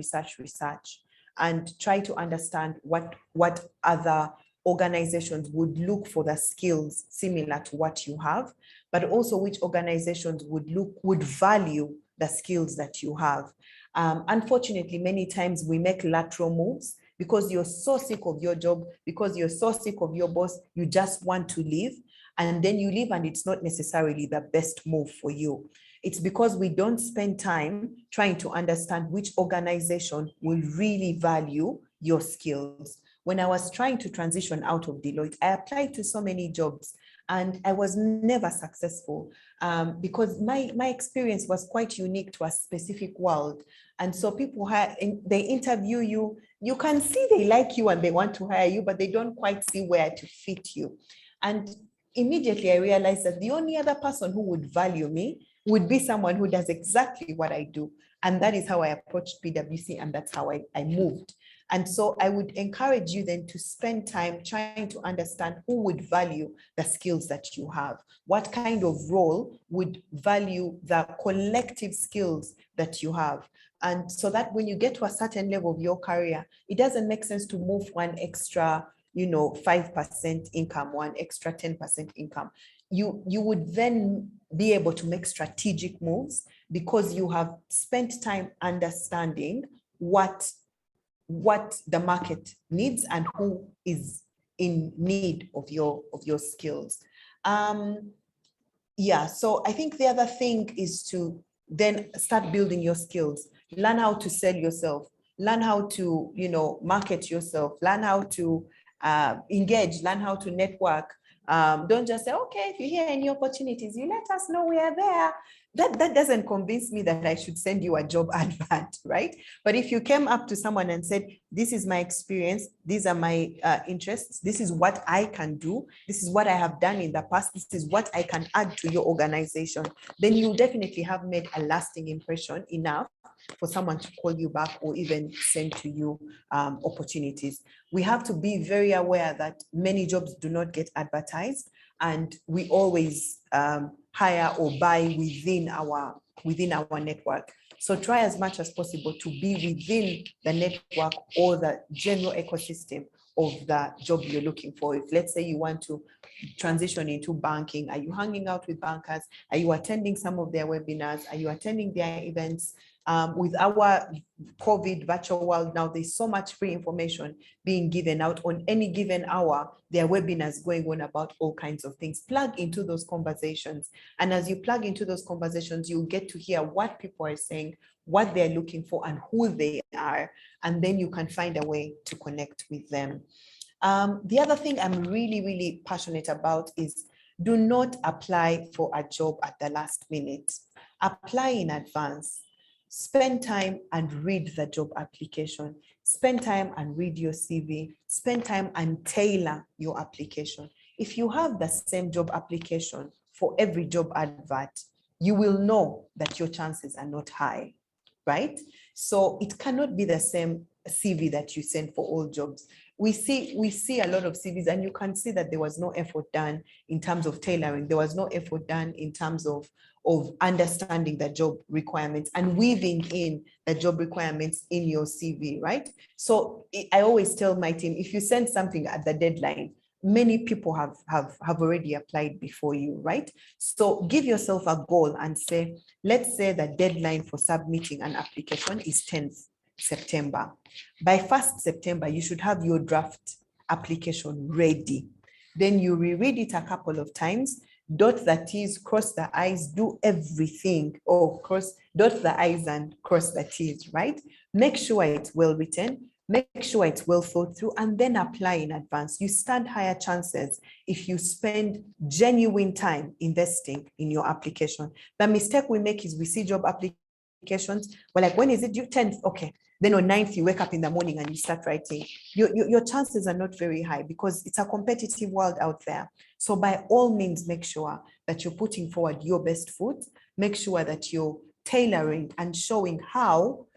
and try to understand what other organizations would look for the skills similar to what you have, but also which organizations would value the skills that you have. Unfortunately, many times we make lateral moves because you're so sick of your job, because you're so sick of your boss, you just want to leave, and then you leave and it's not necessarily the best move for you. It's because we don't spend time trying to understand which organization will really value your skills. When I was trying to transition out of Deloitte, I applied to so many jobs and I was never successful because my experience was quite unique to a specific world. And so people they interview you, you can see they like you and they want to hire you, but they don't quite see where to fit you. And immediately I realized that the only other person who would value me would be someone who does exactly what I do. And that is how I approached PwC, and that's how I moved. And so I would encourage you then to spend time trying to understand who would value the skills that you have. What kind of role would value the collective skills that you have? And so that when you get to a certain level of your career, it doesn't make sense to move one extra 5% income, one extra 10% income. You would then be able to make strategic moves because you have spent time understanding what the market needs and who is in need of your skills. So I think the other thing is to then start building your skills, learn how to sell yourself, learn how to market yourself, learn how to engage, learn how to network. Don't just say, okay, if you hear any opportunities, you let us know, we are there. That doesn't convince me that I should send you a job advert, right? But if you came up to someone and said, this is my experience, these are my interests, this is what I can do, this is what I have done in the past, this is what I can add to your organization, then you definitely have made a lasting impression enough for someone to call you back or even send to you opportunities. We have to be very aware that many jobs do not get advertised, and we always hire or buy within our network. So try as much as possible to be within the network or the general ecosystem of the job you're looking for. If let's say you want to transition into banking, are you hanging out with bankers? Are you attending some of their webinars? Are you attending their events? With our COVID virtual world now, there's so much free information being given out on any given hour. There are webinars going on about all kinds of things. Plug into those conversations. And as you plug into those conversations, you'll get to hear what people are saying, what they're looking for, and who they are. And then you can find a way to connect with them. The other thing I'm really, really passionate about is do not apply for a job at the last minute. Apply in advance. Spend time and read the job application. spend time and read your CV, spend time and tailor your application. If you have the same job application for every job advert, you will know that your chances are not high, right? So it cannot be the same CV that you send for all jobs. We see a lot of CVs, and you can see that there was no effort done in terms of tailoring. There was no effort done in terms of understanding the job requirements and weaving in the job requirements in your CV, right? So I always tell my team, if you send something at the deadline, many people have already applied before you, right? So give yourself a goal and say, let's say the deadline for submitting an application is 10th September. By 1st September, you should have your draft application ready. Then you reread it a couple of times, dot the T's, cross the I's, do everything, or dot the I's and cross the T's, right? Make sure it's well written, make sure it's well thought through, and then apply in advance. You stand higher chances if you spend genuine time investing in your application. The mistake we make is we see job applications, we're like, when is it due? 10th, okay. Then on 9th, you wake up in the morning and you start writing. Your chances are not very high because it's a competitive world out there. So by all means, make sure that you're putting forward your best foot. Make sure that you're tailoring and showing how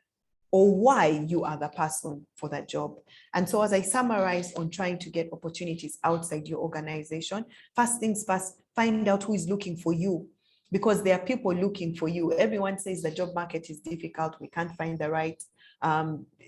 or why you are the person for that job. And so as I summarize on trying to get opportunities outside your organization, first things first, find out who is looking for you, because there are people looking for you. Everyone says the job market is difficult. We can't find the right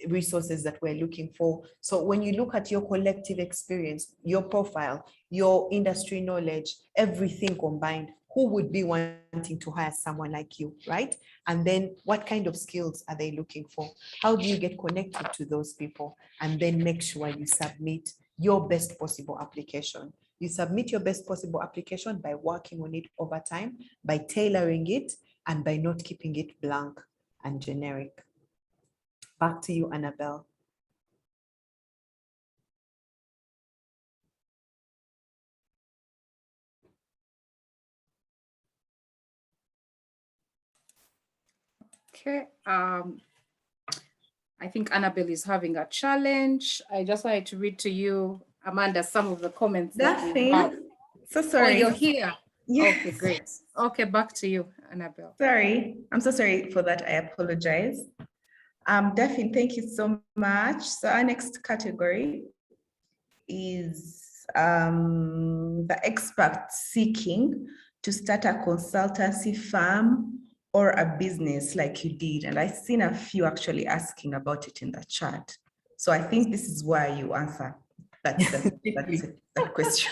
resources that we're looking for. So when you look at your collective experience, your profile, your industry knowledge, everything combined, who would be wanting to hire someone like you, right? And then what kind of skills are they looking for? How do you get connected to those people? And then make sure you submit your best possible application. You submit your best possible application by working on it over time, by tailoring it, and by not keeping it blank and generic. Back to you, Annabelle. Okay, I think Annabelle is having a challenge. I just wanted to read to you, Amanda, some of the comments that we have. So sorry. Oh, you're here. Yes. Okay, great. Okay, back to you, Annabelle. Sorry, I'm so sorry for that. I apologize. Daphne, thank you so much. So our next category is the expert seeking to start a consultancy firm or a business like you did. And I've seen a few actually asking about it in the chat. So I think this is why you answer that question.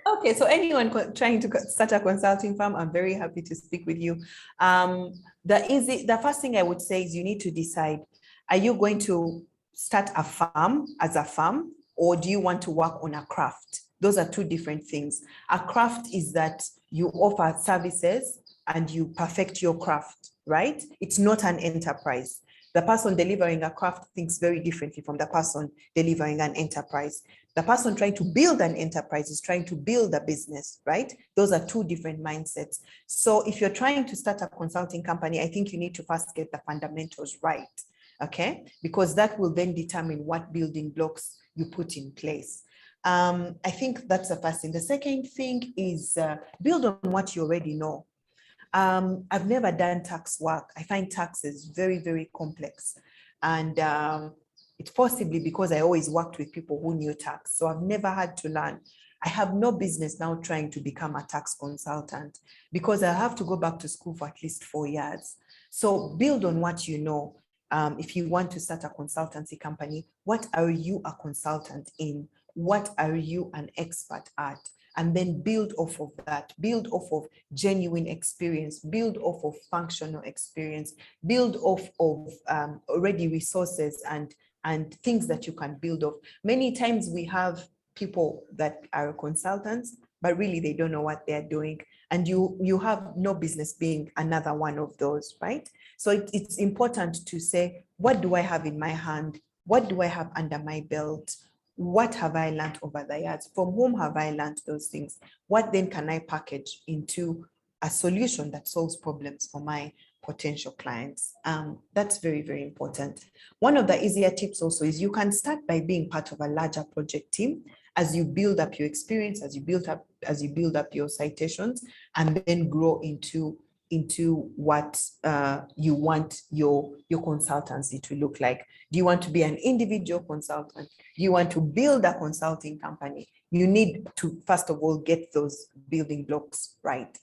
Okay, so anyone trying to start a consulting firm, I'm very happy to speak with you. The first thing I would say is you need to decide, are you going to start a firm as a firm, or do you want to work on a craft? Those are two different things. A craft is that you offer services and you perfect your craft, right? It's not an enterprise. The person delivering a craft thinks very differently from the person delivering an enterprise. The person trying to build an enterprise is trying to build a business, right? Those are two different mindsets. So if you're trying to start a consulting company, I think you need to first get the fundamentals right, okay? Because that will then determine what building blocks you put in place. I think that's the first thing. The second thing is build on what you already know. I've never done tax work. I find taxes very, very complex. And it's possibly because I always worked with people who knew tax. So I've never had to learn. I have no business now trying to become a tax consultant because I have to go back to school for at least 4 years. So build on what you know. If you want to start a consultancy company, what are you a consultant in? What are you an expert at? And then build off of that, build off of genuine experience, build off of functional experience, build off of already resources and things that you can build off. Many times we have people that are consultants, but really they don't know what they're doing. And you have no business being another one of those, right? So it's important to say, what do I have in my hand? What do I have under my belt? What have I learned over the years? From whom have I learned those things? What then can I package into a solution that solves problems for my potential clients. That's very, very important. One of the easier tips also is you can start by being part of a larger project team as you build up your experience, as you build up your citations, and then grow into what you want your consultancy to look like. Do you want to be an individual consultant? Do you want to build a consulting company? You need to, first of all, get those building blocks right.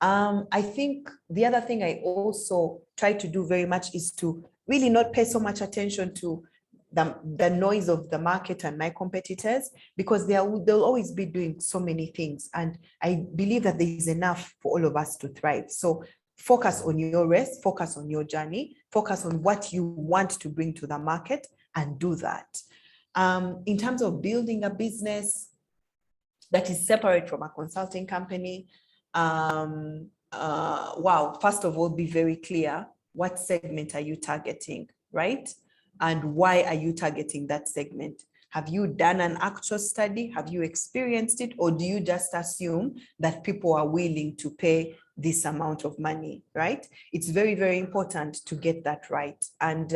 I think the other thing I also try to do very much is to really not pay so much attention to the noise of the market and my competitors, because they'll always be doing so many things. And I believe that there is enough for all of us to thrive. So focus on your race, focus on your journey, focus on what you want to bring to the market, and do that. In terms of building a business that is separate from a consulting company, first of all, be very clear. What segment are you targeting, right? And why are you targeting that segment? Have you done an actual study? Have you experienced it? Or do you just assume that people are willing to pay this amount of money, right? It's very, very important to get that right. And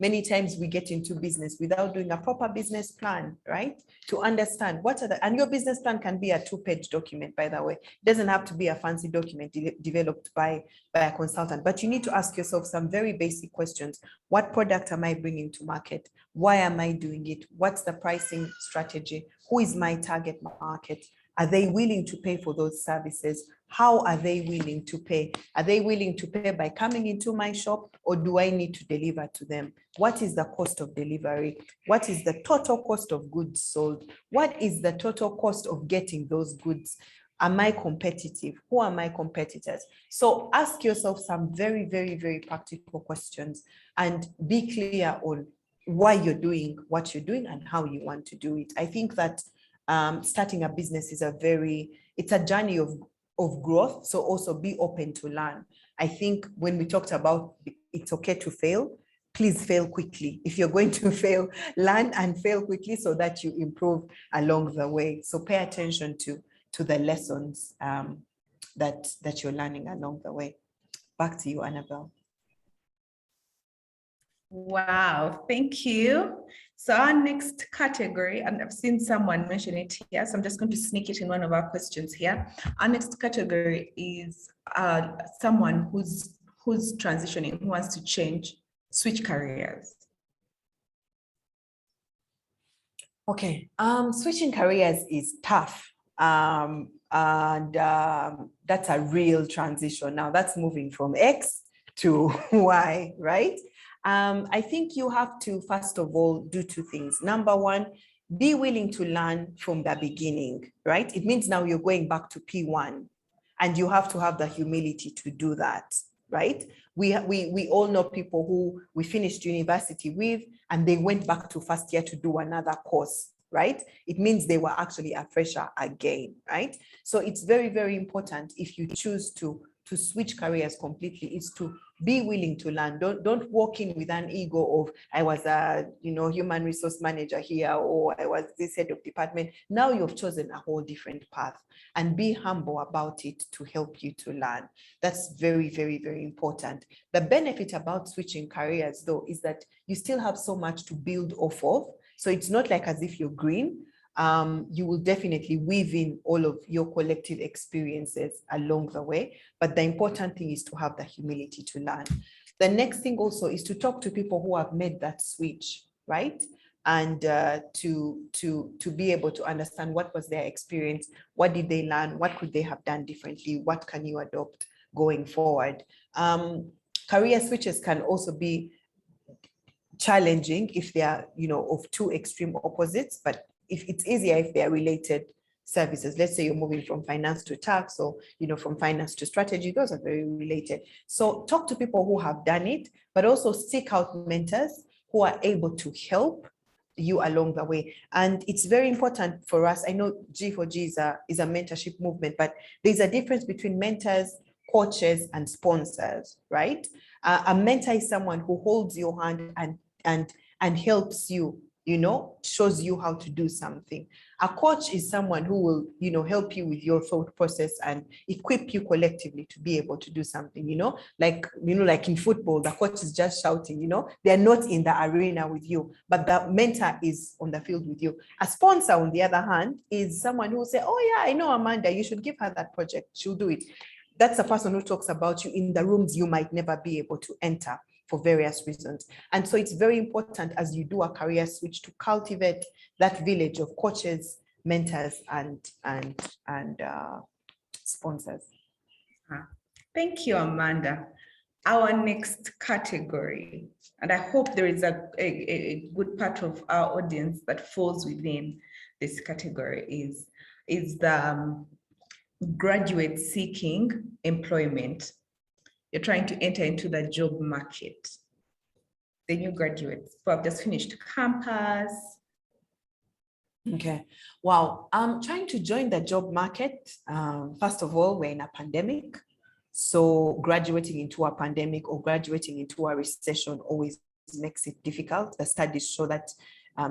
many times we get into business without doing a proper business plan, right? To understand what are and your business plan can be a 2-page document, by the way. It doesn't have to be a fancy document developed by a consultant, but you need to ask yourself some very basic questions. What product am I bringing to market? Why am I doing it? What's the pricing strategy? Who is my target market? Are they willing to pay for those services? How are they willing to pay? Are they willing to pay by coming into my shop, or do I need to deliver to them? What is the cost of delivery? What is the total cost of goods sold? What is the total cost of getting those goods? Am I competitive? Who are my competitors? So ask yourself some very, very, very practical questions and be clear on why you're doing what you're doing and how you want to do it. I think that starting a business is it's a journey of growth. So also be open to learn. I think when we talked about it's okay to fail, please fail quickly. If you're going to fail, learn and fail quickly so that you improve along the way. So pay attention to the lessons that you're learning along the way. Back to you, Annabelle. Wow, thank you. So our next category, and I've seen someone mention it here, so I'm just going to sneak it in one of our questions here. Our next category is someone who's transitioning, who wants to switch careers. Okay, switching careers is tough. And that's a real transition. Now that's moving from X to Y, right? I think you have to, first of all, do 2 things. Number one, be willing to learn from the beginning, right? It means now you're going back to P1, and you have to have the humility to do that, right? We all know people who we finished university with, and they went back to first year to do another course, right? It means they were actually a fresher again, right? So it's very, very important, if you choose to switch careers completely, is to be willing to learn. Don't walk in with an ego of, I was a human resource manager here, or I was this head of department. Now you've chosen a whole different path, and be humble about it to help you to learn. That's very, very, very important. The benefit about switching careers, though, is that you still have so much to build off of. So it's not like as if you're green. You will definitely weave in all of your collective experiences along the way. But the important thing is to have the humility to learn. The next thing also is to talk to people who have made that switch, right? And to be able to understand what was their experience, what did they learn, what could they have done differently, what can you adopt going forward. Career switches can also be challenging if they are, of 2 extreme opposites, but if it's easier if they are related services. Let's say you're moving from finance to tax, or from finance to strategy. Those are very related. So talk to people who have done it, but also seek out mentors who are able to help you along the way. And it's very important for us. I know G4G is a mentorship movement, but there's a difference between mentors, coaches, and sponsors, right? A mentor is someone who holds your hand and helps you, shows you how to do something. A coach is someone who will, you know, help you with your thought process and equip you collectively to be able to do something, you know, like in football, the coach is just shouting, you know, they're not in the arena with you, but the mentor is on the field with you. A sponsor, on the other hand, is someone who will say, oh yeah, I know Amanda, you should give her that project, she'll do it. That's a person who talks about you in the rooms you might never be able to enter for various reasons. And so it's very important as you do a career switch to cultivate that village of coaches, mentors, and sponsors. Thank you, Amanda. Our next category, and I hope there is a good part of our audience that falls within this category, is the graduate seeking employment. You're trying to enter into the job market. The new graduates who have just finished campus. Okay. Wow. I'm trying to join the job market. First of all, we're in a pandemic. So graduating into a pandemic or graduating into a recession always makes it difficult. The studies show that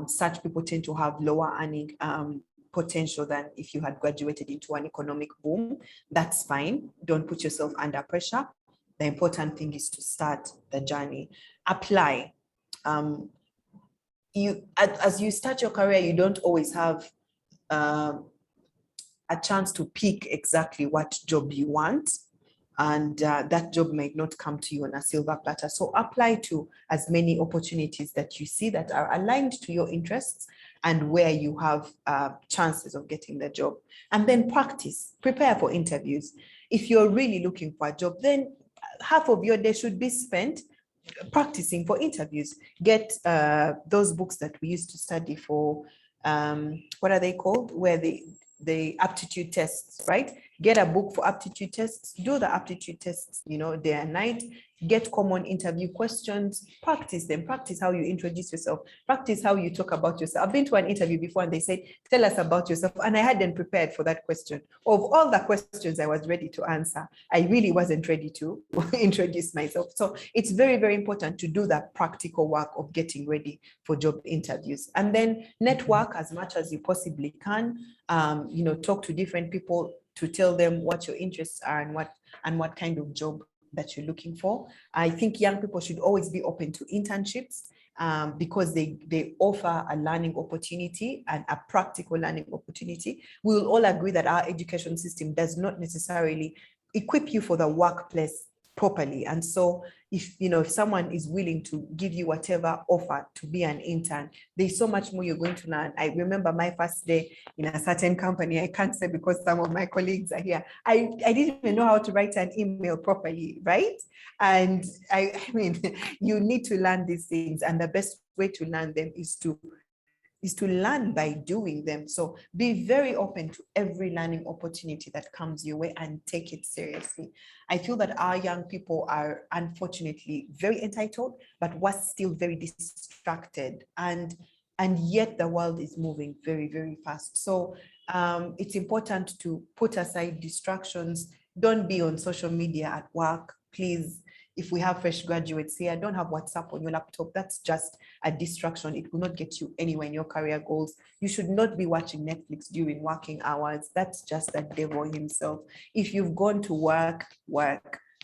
such people tend to have lower earning potential than if you had graduated into an economic boom. That's fine. Don't put yourself under pressure. The important thing is to start the journey. Apply. As you start your career, you don't always have a chance to pick exactly what job you want. And that job might not come to you on a silver platter. So apply to as many opportunities that you see that are aligned to your interests and where you have chances of getting the job. And then practice, prepare for interviews. If you're really looking for a job, then half of your day should be spent practicing for interviews. Get those books that we used to study for, what are they called? Where the aptitude tests, right? Get a book for aptitude tests, do the aptitude tests, you know, day and night, get common interview questions, practice them, practice how you introduce yourself, practice how you talk about yourself. I've been to an interview before and they said, tell us about yourself. And I hadn't prepared for that question. Of all the questions I was ready to answer, I really wasn't ready to introduce myself. So it's very, very important to do that practical work of getting ready for job interviews. And then network as much as you possibly can, you know, talk to different people to tell them what your interests are and what kind of job that you're looking for. I think young people should always be open to internships because they offer a learning opportunity and a practical learning opportunity. We will all agree that our education system does not necessarily equip you for the workplace properly. And so if someone is willing to give you whatever offer to be an intern, there's so much more you're going to learn. I remember my first day in a certain company. I can't say because some of my colleagues are here. I didn't even know how to write an email properly, right? And I mean, you need to learn these things, and the best way to learn them is to learn by doing them. So be very open to every learning opportunity that comes your way and take it seriously. I feel that our young people are unfortunately very entitled, but we're still very distracted. And yet the world is moving very, very fast. So it's important to put aside distractions. Don't be on social media at work, please. If we have fresh graduates here, don't have WhatsApp on your laptop. That's just a distraction. It will not get you anywhere in your career goals. You should not be watching Netflix during working hours. That's just the devil himself. If you've gone to work,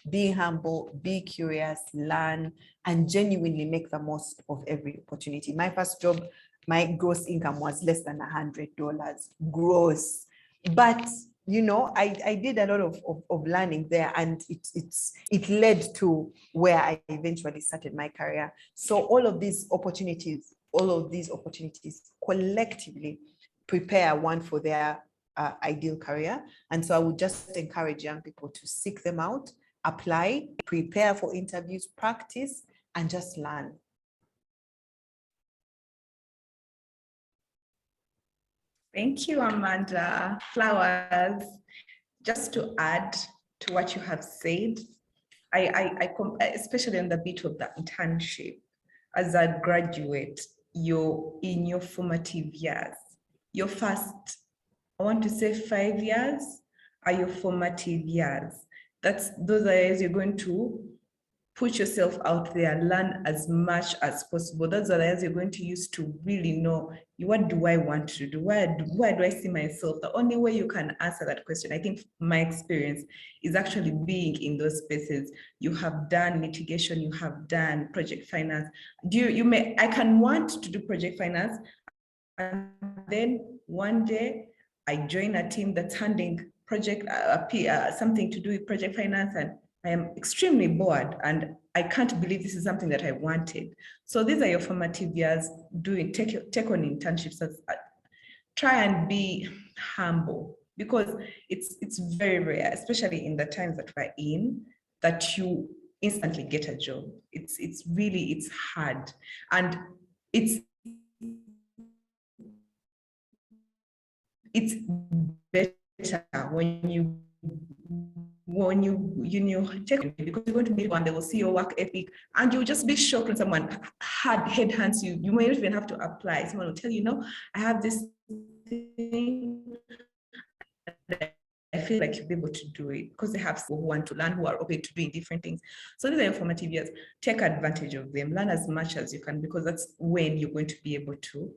be humble, be curious, learn, and genuinely make the most of every opportunity. My first job, my gross income was less than $100 gross. But I did a lot of learning there, and it led to where I eventually started my career. So all of these opportunities collectively prepare one for their ideal career. And so I would just encourage young people to seek them out, apply, prepare for interviews, practice, and just learn. Thank you, Amanda. Flowers. Just to add to what you have said, I especially on the bit of the internship, as a graduate, you're in your formative years. Your first, I want to say 5 years, are your formative years. Those are years you're going to put yourself out there, learn as much as possible. Those are the areas you're going to use to really know, what do I want to do? Where do I see myself? The only way you can answer that question, I think my experience, is actually being in those spaces. You have done litigation, you have done project finance. I can want to do project finance, and then one day I join a team that's handling something to do with project finance, and I am extremely bored and I can't believe this is something that I wanted. So these are your formative years. Take on internships. Try and be humble, because it's very rare, especially in the times that we're in, that you instantly get a job. It's hard, and it's better when you take it, because you're going to meet one, they will see your work ethic, and you'll just be shocked when someone headhunts you. You may not even have to apply. Someone will tell you, no, I have this thing, I feel like you'll be able to do it, because they have people who want to learn, who are open to doing different things. So these are informative years. Take advantage of them. Learn as much as you can, because that's when you're going to be able to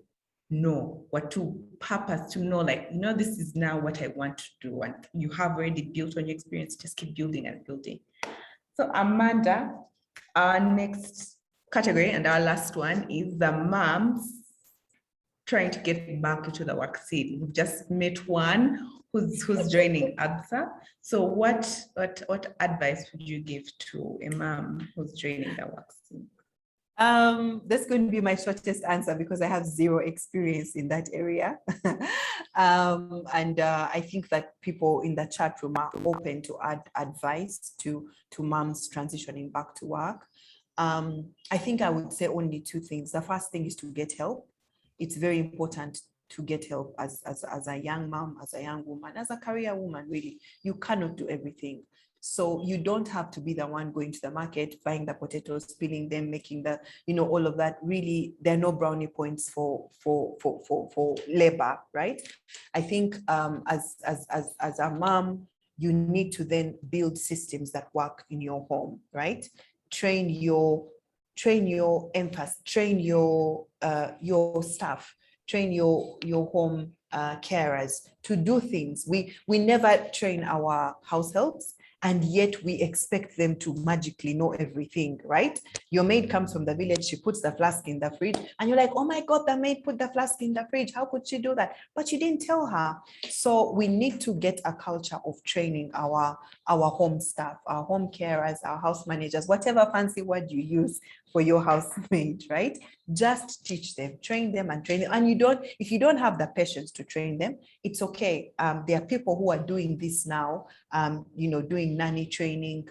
know what to purpose, to know, like, this is now what I want to do. And you have already built on your experience. Just keep building and building. So Amanda, our next category and our last one is the moms trying to get back into the work scene. We've just met one who's joining ABSA. So what advice would you give to a mom who's joining the work scene? That's going to be my shortest answer, because I have zero experience in that area. I think that people in the chat room are open to add advice to moms transitioning back to work. I think I would say only two things. The first thing is to get help. It's very important to get help as a young mom, as a young woman, as a career woman. Really, you cannot do everything. So you don't have to be the one going to the market, buying the potatoes, peeling them, making the, all of that. Really, there are no brownie points for labor, right? I think as a mom, you need to then build systems that work in your home, right? Train your emphasis, train your staff, train your home carers to do things. We never train our house helps, and yet we expect them to magically know everything, right? Your maid comes from the village, she puts the flask in the fridge, and you're like, oh my God, the maid put the flask in the fridge. How could she do that? But you didn't tell her. So we need to get a culture of training our home staff, our home carers, our house managers, whatever fancy word you use for your housemaid, right? Just teach them, train them and train them. And if you don't have the patience to train them, it's okay. There are people who are doing this now, doing nanny training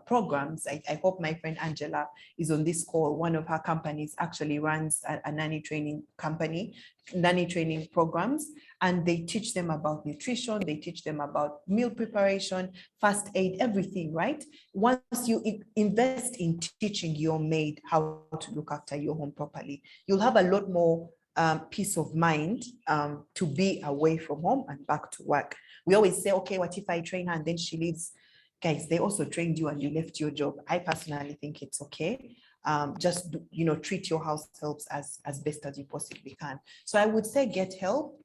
programs. I hope my friend Angela is on this call. One of her companies actually runs a nanny training company, nanny training programs, and they teach them about nutrition, they teach them about meal preparation, first aid, everything, right? Once you invest in teaching your maid how to look after your home properly, you'll have a lot more peace of mind to be away from home and back to work. We always say, okay, what if I train her and then she leaves? Guys, they also trained you and you left your job. I personally think it's okay. Just treat your house helps as best as you possibly can. So I would say get help,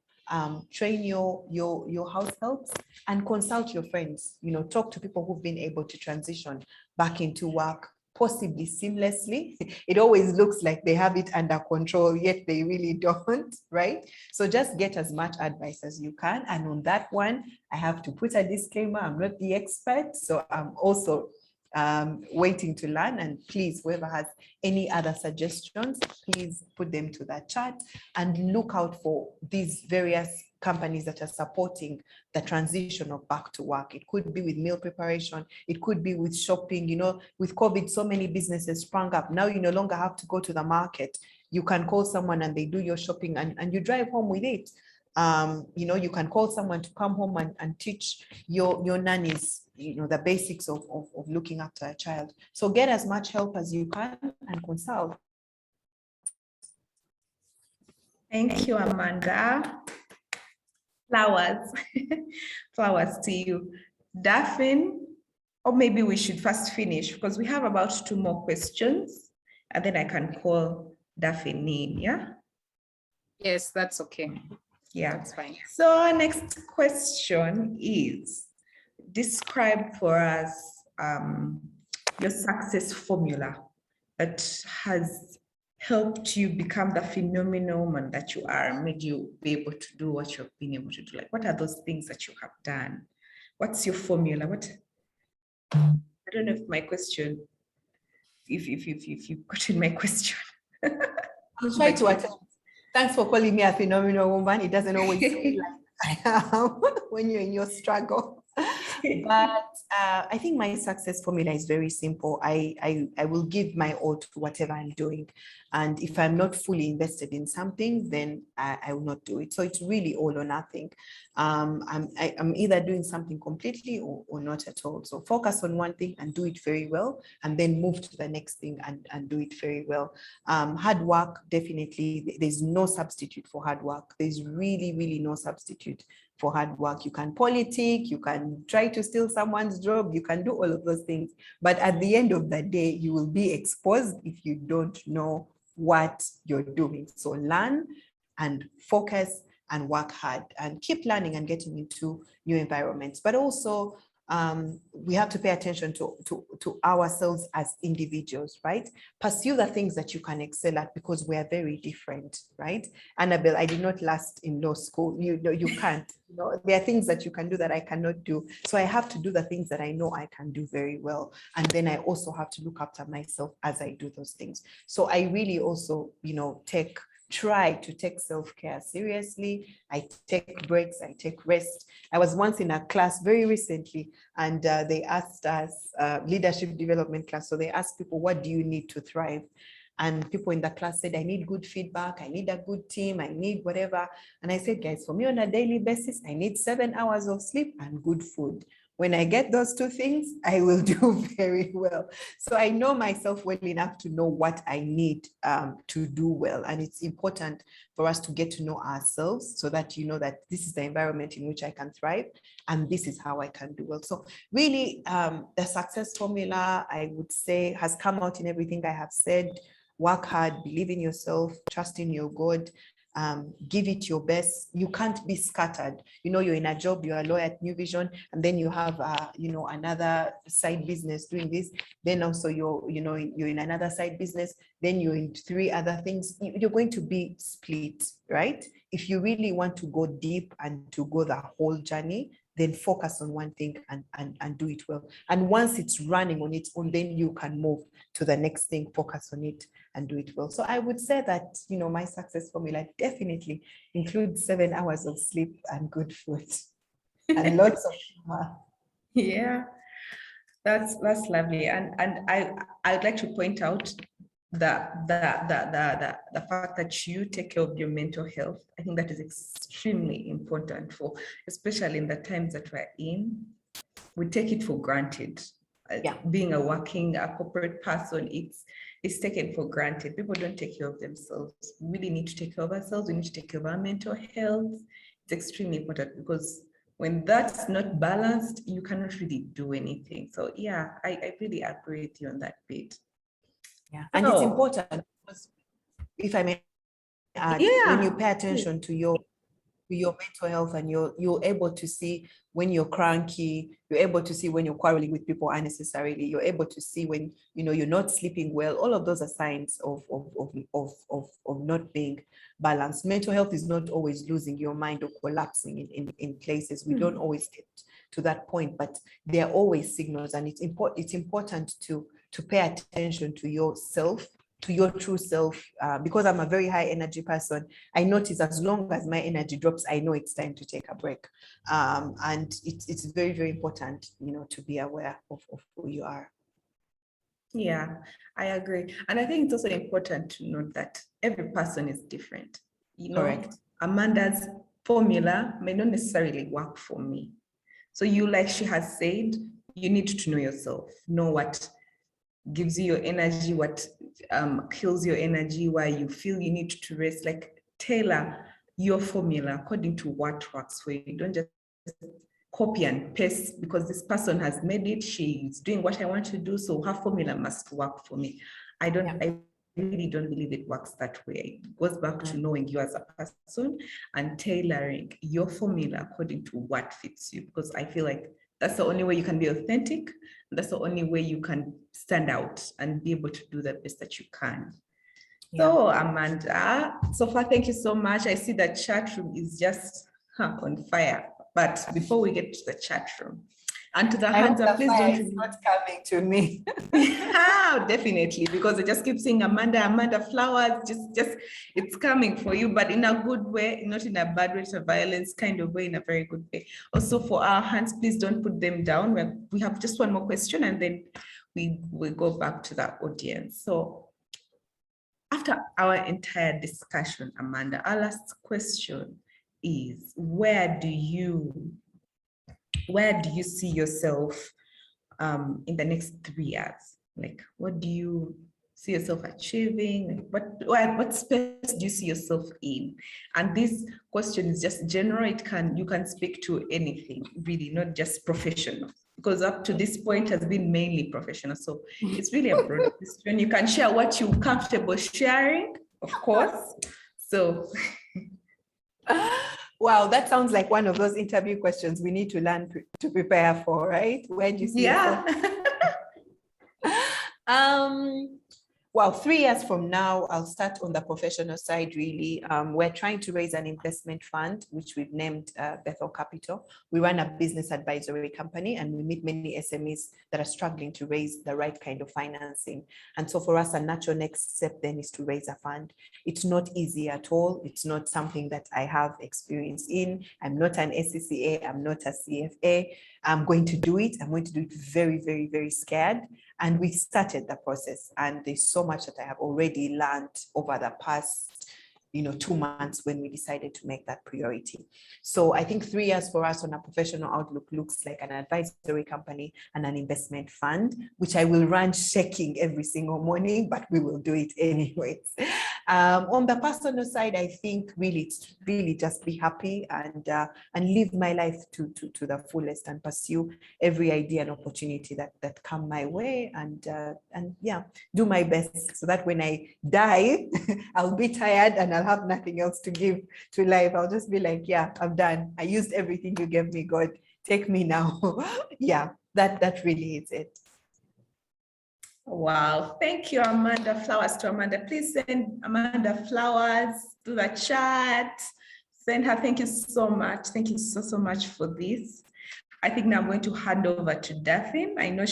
train your house helps, and consult your friends. Talk to people who've been able to transition back into work, possibly seamlessly. It always looks like they have it under control, yet they really don't, right? So just get as much advice as you can. And on that one, I have to put a disclaimer, I'm not the expert, so I'm also waiting to learn. And please, whoever has any other suggestions, please put them to that chat, and look out for these various companies that are supporting the transition of back to work. It could be with meal preparation, it could be with shopping. With COVID, so many businesses sprung up. Now you no longer have to go to the market. You can call someone and they do your shopping, and you drive home with it. You can call someone to come home and teach your nannies, the basics of looking after a child. So get as much help as you can and consult. Thank you, Amanda. Flowers. Flowers to you. Daphne, Or maybe we should first finish because we have about 2 more questions and then I can call Daphne, yeah? Yes, that's okay. Yeah. That's fine. So our next question is, describe for us your success formula that has helped you become the phenomenal woman that you are and made you be able to do what you've been able to do. Like, what are those things that you have done? What's your formula? I don't know if my question, if you've gotten my question. I'll try to attend. Thanks for calling me a phenomenal woman. It doesn't always feel like I am when you're in your struggle. But I think my success formula is very simple. I will give my all to whatever I'm doing. And if I'm not fully invested in something, then I will not do it. So it's really all or nothing. I'm either doing something completely or not at all. So focus on one thing and do it very well, and then move to the next thing and do it very well. Hard work, definitely, there's no substitute for hard work. There's really, really no substitute for hard work. You can politic, you can try to steal someone's job, you can do all of those things. But at the end of the day, you will be exposed if you don't know what you're doing. So learn and focus and work hard and keep learning and getting into new environments. But also, we have to pay attention to ourselves as individuals, right? Pursue the things that you can excel at because we are very different, right? Annabelle, I did not last in law school. You know, you can't. You know, there are things that you can do that I cannot do. So I have to do the things that I know I can do very well. And then I also have to look after myself as I do those things. So I really also, you know, try to take self-care seriously. I take breaks, I take rest. I was once in a class very recently, and they asked us, leadership development class, so they asked people, what do you need to thrive? And people in the class said, I need good feedback, I need a good team, I need whatever. And I said, guys, for me on a daily basis, I need 7 hours of sleep and good food. When I get those 2 things, I will do very well. So I know myself well enough to know what I need to do well. And it's important for us to get to know ourselves so that you know that this is the environment in which I can thrive and this is how I can do well. So really, the success formula, I would say, has come out in everything I have said. Work hard, believe in yourself, trust in your God. Give it your best. You can't be scattered. You know, you're in a job, you're a lawyer at New Vision, and then you have, you know, another side business doing this. Then also you're in another side business. Then you're in 3 other things. You're going to be split, right? If you really want to go deep and to go the whole journey, then focus on one thing and do it well. And once it's running on its own, then you can move to the next thing, focus on it and do it well. So I would say that, you know, my success formula definitely includes 7 hours of sleep and good food and lots of Yeah, that's lovely. And I'd like to point out the fact that you take care of your mental health. I think that is extremely important especially in the times that we're in. We take it for granted. Yeah. Being a corporate person, it's taken for granted. People don't take care of themselves. We really need to take care of ourselves. We need to take care of our mental health. It's extremely important because when that's not balanced, you cannot really do anything. So yeah, I really agree with you on that bit. Yeah, and it's important because, if I may add, when you pay attention to your mental health and you're able to see when you're cranky, you're able to see when you're quarreling with people unnecessarily, you're able to see when, you know, you're not sleeping well. All of those are signs of not being balanced. Mental health is not always losing your mind or collapsing in places. We don't always get to that point, but there are always signals, and it's important to pay attention to yourself, to your true self, because I'm a very high energy person. I notice as long as my energy drops, I know it's time to take a break. And it's very, very important, you know, to be aware of who you are. Yeah, I agree. And I think it's also important to note that every person is different. You know, Correct. Amanda's formula may not necessarily work for me. So you, like she has said, you need to know yourself, know what gives you your energy, what kills your energy, why you feel you need to rest. Like, tailor your formula according to what works for you. Don't just copy and paste because this person has made it, she's doing what I want to do, so her formula must work for me. I really don't believe it works that way. It goes back to knowing you as a person and tailoring your formula according to what fits you, because I feel like that's the only way you can be authentic. That's the only way you can stand out and be able to do the best that you can. So Amanda, so far, thank you so much. I see that chat room is just on fire. But before we get to the chat room, and to the hands up, please don't. It's not coming to me. Definitely, because I just keep saying Amanda flowers, just it's coming for you, but in a good way, not in a bad way, it's a violence kind of way, in a very good way. Also for our hands, please don't put them down. We have just one more question and then we go back to the audience. So after our entire discussion, Amanda, our last question is, where do you see yourself in the next 3 years? Like, what do you see yourself achieving? What space do you see yourself in? And this question is just general. You can speak to anything, really, not just professional, because up to this point has been mainly professional. So it's really a broad question. You can share what you're comfortable sharing, of course. So Wow, that sounds like one of those interview questions we need to learn to prepare for, right? Where do you see yourself? Well, 3 years from now, I'll start on the professional side, really. We're trying to raise an investment fund, which we've named Bethel Capital. We run a business advisory company and we meet many SMEs that are struggling to raise the right kind of financing. And so for us, a natural next step then is to raise a fund. It's not easy at all. It's not something that I have experience in. I'm not an SCCA. I'm not a CFA. I'm going to do it. I'm going to do it very, very, very scared. And we started the process, and there's so much that I have already learned over the past 2 months when we decided to make that priority. So I think 3 years for us on a professional outlook looks like an advisory company and an investment fund, which I will run shaking every single morning, but we will do it anyways. On the personal side, I think it's really just be happy and live my life to the fullest and pursue every idea and opportunity that come my way, and do my best so that when I die, I'll be tired and I'll have nothing else to give to life. I'll just be like, yeah, I'm done. I used everything you gave me, God. Take me now. Yeah, that really is it. Wow, thank you, Amanda. Flowers to Amanda. Please send Amanda flowers to the chat. Send her. Thank you so much. Thank you so much for this. I think now I'm going to hand over to Daphne. I know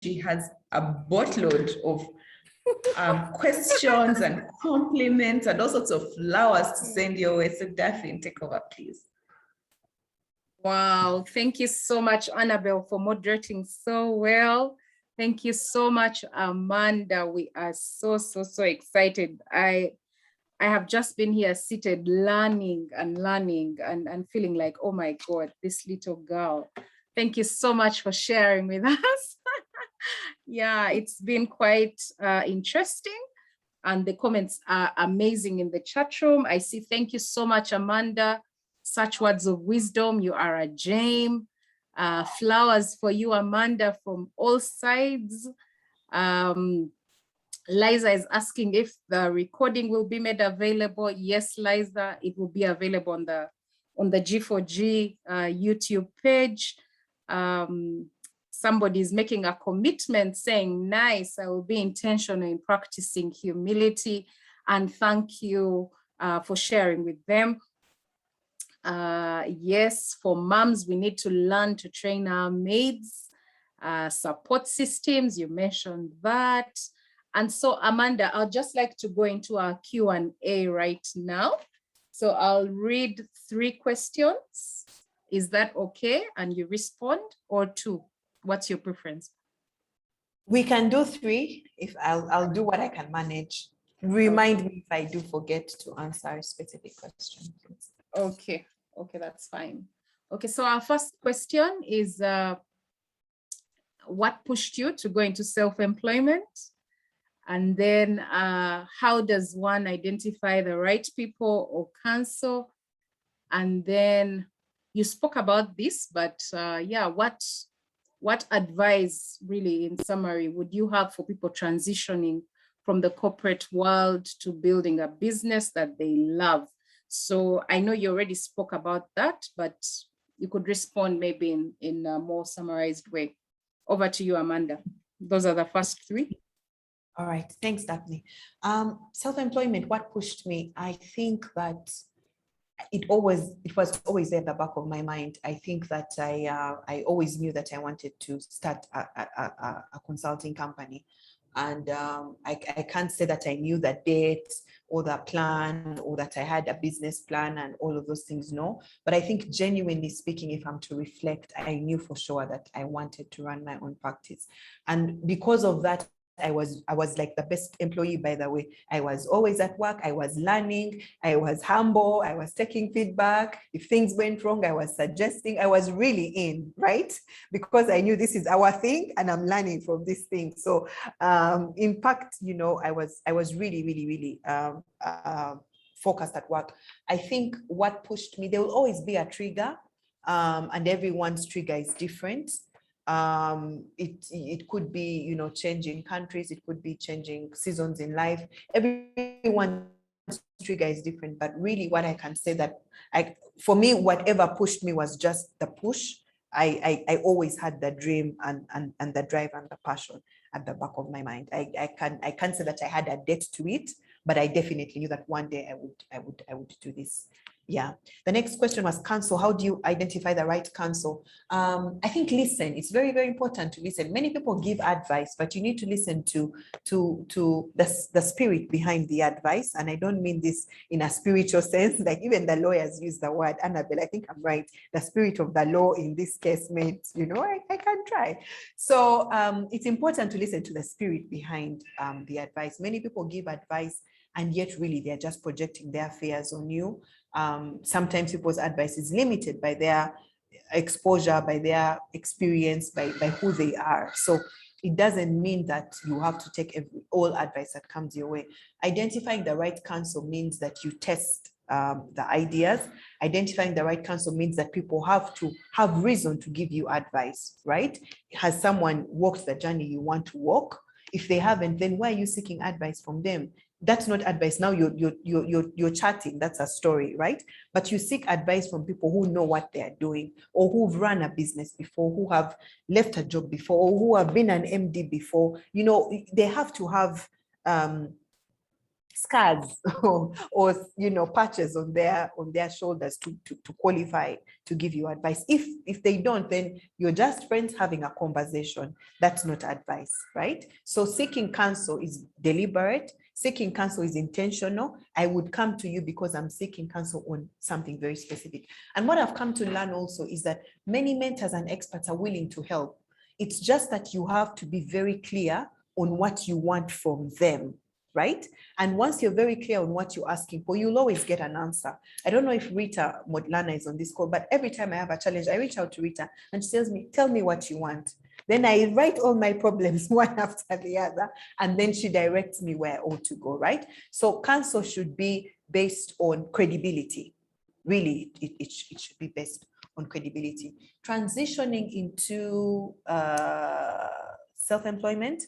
she has a boatload of questions and compliments and all sorts of flowers to send your way. So Daphne, take over, please. Wow, thank you so much, Annabelle, for moderating so well. Thank you so much, Amanda. We are so excited. I have just been here seated learning and feeling like, oh my God, this little girl. Thank you so much for sharing with us. Yeah, it's been quite interesting. And the comments are amazing in the chat room. I see, thank you so much, Amanda. Such words of wisdom. You are a gem. Flowers for you, Amanda, from all sides. Liza is asking if the recording will be made available. Yes, Liza, it will be available on the G4G YouTube page. Somebody is making a commitment saying, nice, I will be intentional in practicing humility, and thank you for sharing with them. Yes, for moms, we need to learn to train our maids, support systems, you mentioned that. And so Amanda, I'd just like to go into our Q&A right now. So I'll read 3 questions. Is that okay? And you respond, or 2? What's your preference? We can do 3. If I'll do what I can manage. Remind me if I do forget to answer a specific question. Okay, that's fine. Okay, so our first question is, what pushed you to go into self-employment? And then how does one identify the right people or counsel? And then you spoke about this, but yeah, what advice really in summary would you have for people transitioning from the corporate world to building a business that they love? So I know you already spoke about that, but you could respond maybe in a more summarized way. Over to you, Amanda. Those are the first three. All right, thanks, Daphne. Self-employment, what pushed me? I think that it was always there at the back of my mind. I think that I always knew that I wanted to start a consulting company. And I can't say that I knew the date or the plan or that I had a business plan and all of those things, no. But I think genuinely speaking, if I'm to reflect, I knew for sure that I wanted to run my own practice. And because of that, I was like the best employee, by the way. I was always at work. I was learning. I was humble. I was taking feedback. If things went wrong, I was suggesting. I was really in, right? Because I knew this is our thing and I'm learning from this thing. So in fact, you know, I was really focused at work. I think what pushed me, there will always be a trigger, and everyone's trigger is different. It could be, you know, changing countries, it could be changing seasons in life. Everyone's trigger is different, but really what I can say that for me, whatever pushed me was just the push. I always had the dream and the drive and the passion at the back of my mind. I can't say that I had a date to it, but I definitely knew that one day I would do this. Yeah. The next question was counsel. How do you identify the right counsel? I think listen. It's very, very important to listen. Many people give advice, but you need to listen to the spirit behind the advice. And I don't mean this in a spiritual sense. Like even the lawyers use the word, Annabelle, I think I'm right. The spirit of the law in this case meant, you know, I can try. So it's important to listen to the spirit behind the advice. Many people give advice and yet really they're just projecting their fears on you. Sometimes people's advice is limited by their exposure, by their experience, by who they are. So it doesn't mean that you have to take all advice that comes your way. Identifying the right counsel means that you test the ideas. Identifying the right counsel means that people have to have reason to give you advice, right? Has someone walked the journey you want to walk? If they haven't, then why are you seeking advice from them? That's not advice. Now you're chatting. That's a story, right? But you seek advice from people who know what they're doing, or who've run a business before, who have left a job before, or who have been an MD before. You know, they have to have scars or you know, patches on their shoulders to qualify to give you advice. If they don't, then you're just friends having a conversation. That's not advice, right? So seeking counsel is deliberate. Seeking counsel is intentional. I would come to you because I'm seeking counsel on something very specific. And what I've come to learn also is that many mentors and experts are willing to help. It's just that you have to be very clear on what you want from them, right? And once you're very clear on what you're asking for, you'll always get an answer. I don't know if Rita Modlana is on this call, but every time I have a challenge, I reach out to Rita and she tells me, tell me what you want. Then I write all my problems one after the other, and then she directs me where I ought to go, right? So counsel should be based on credibility. Really, it should be based on credibility. Transitioning into self-employment,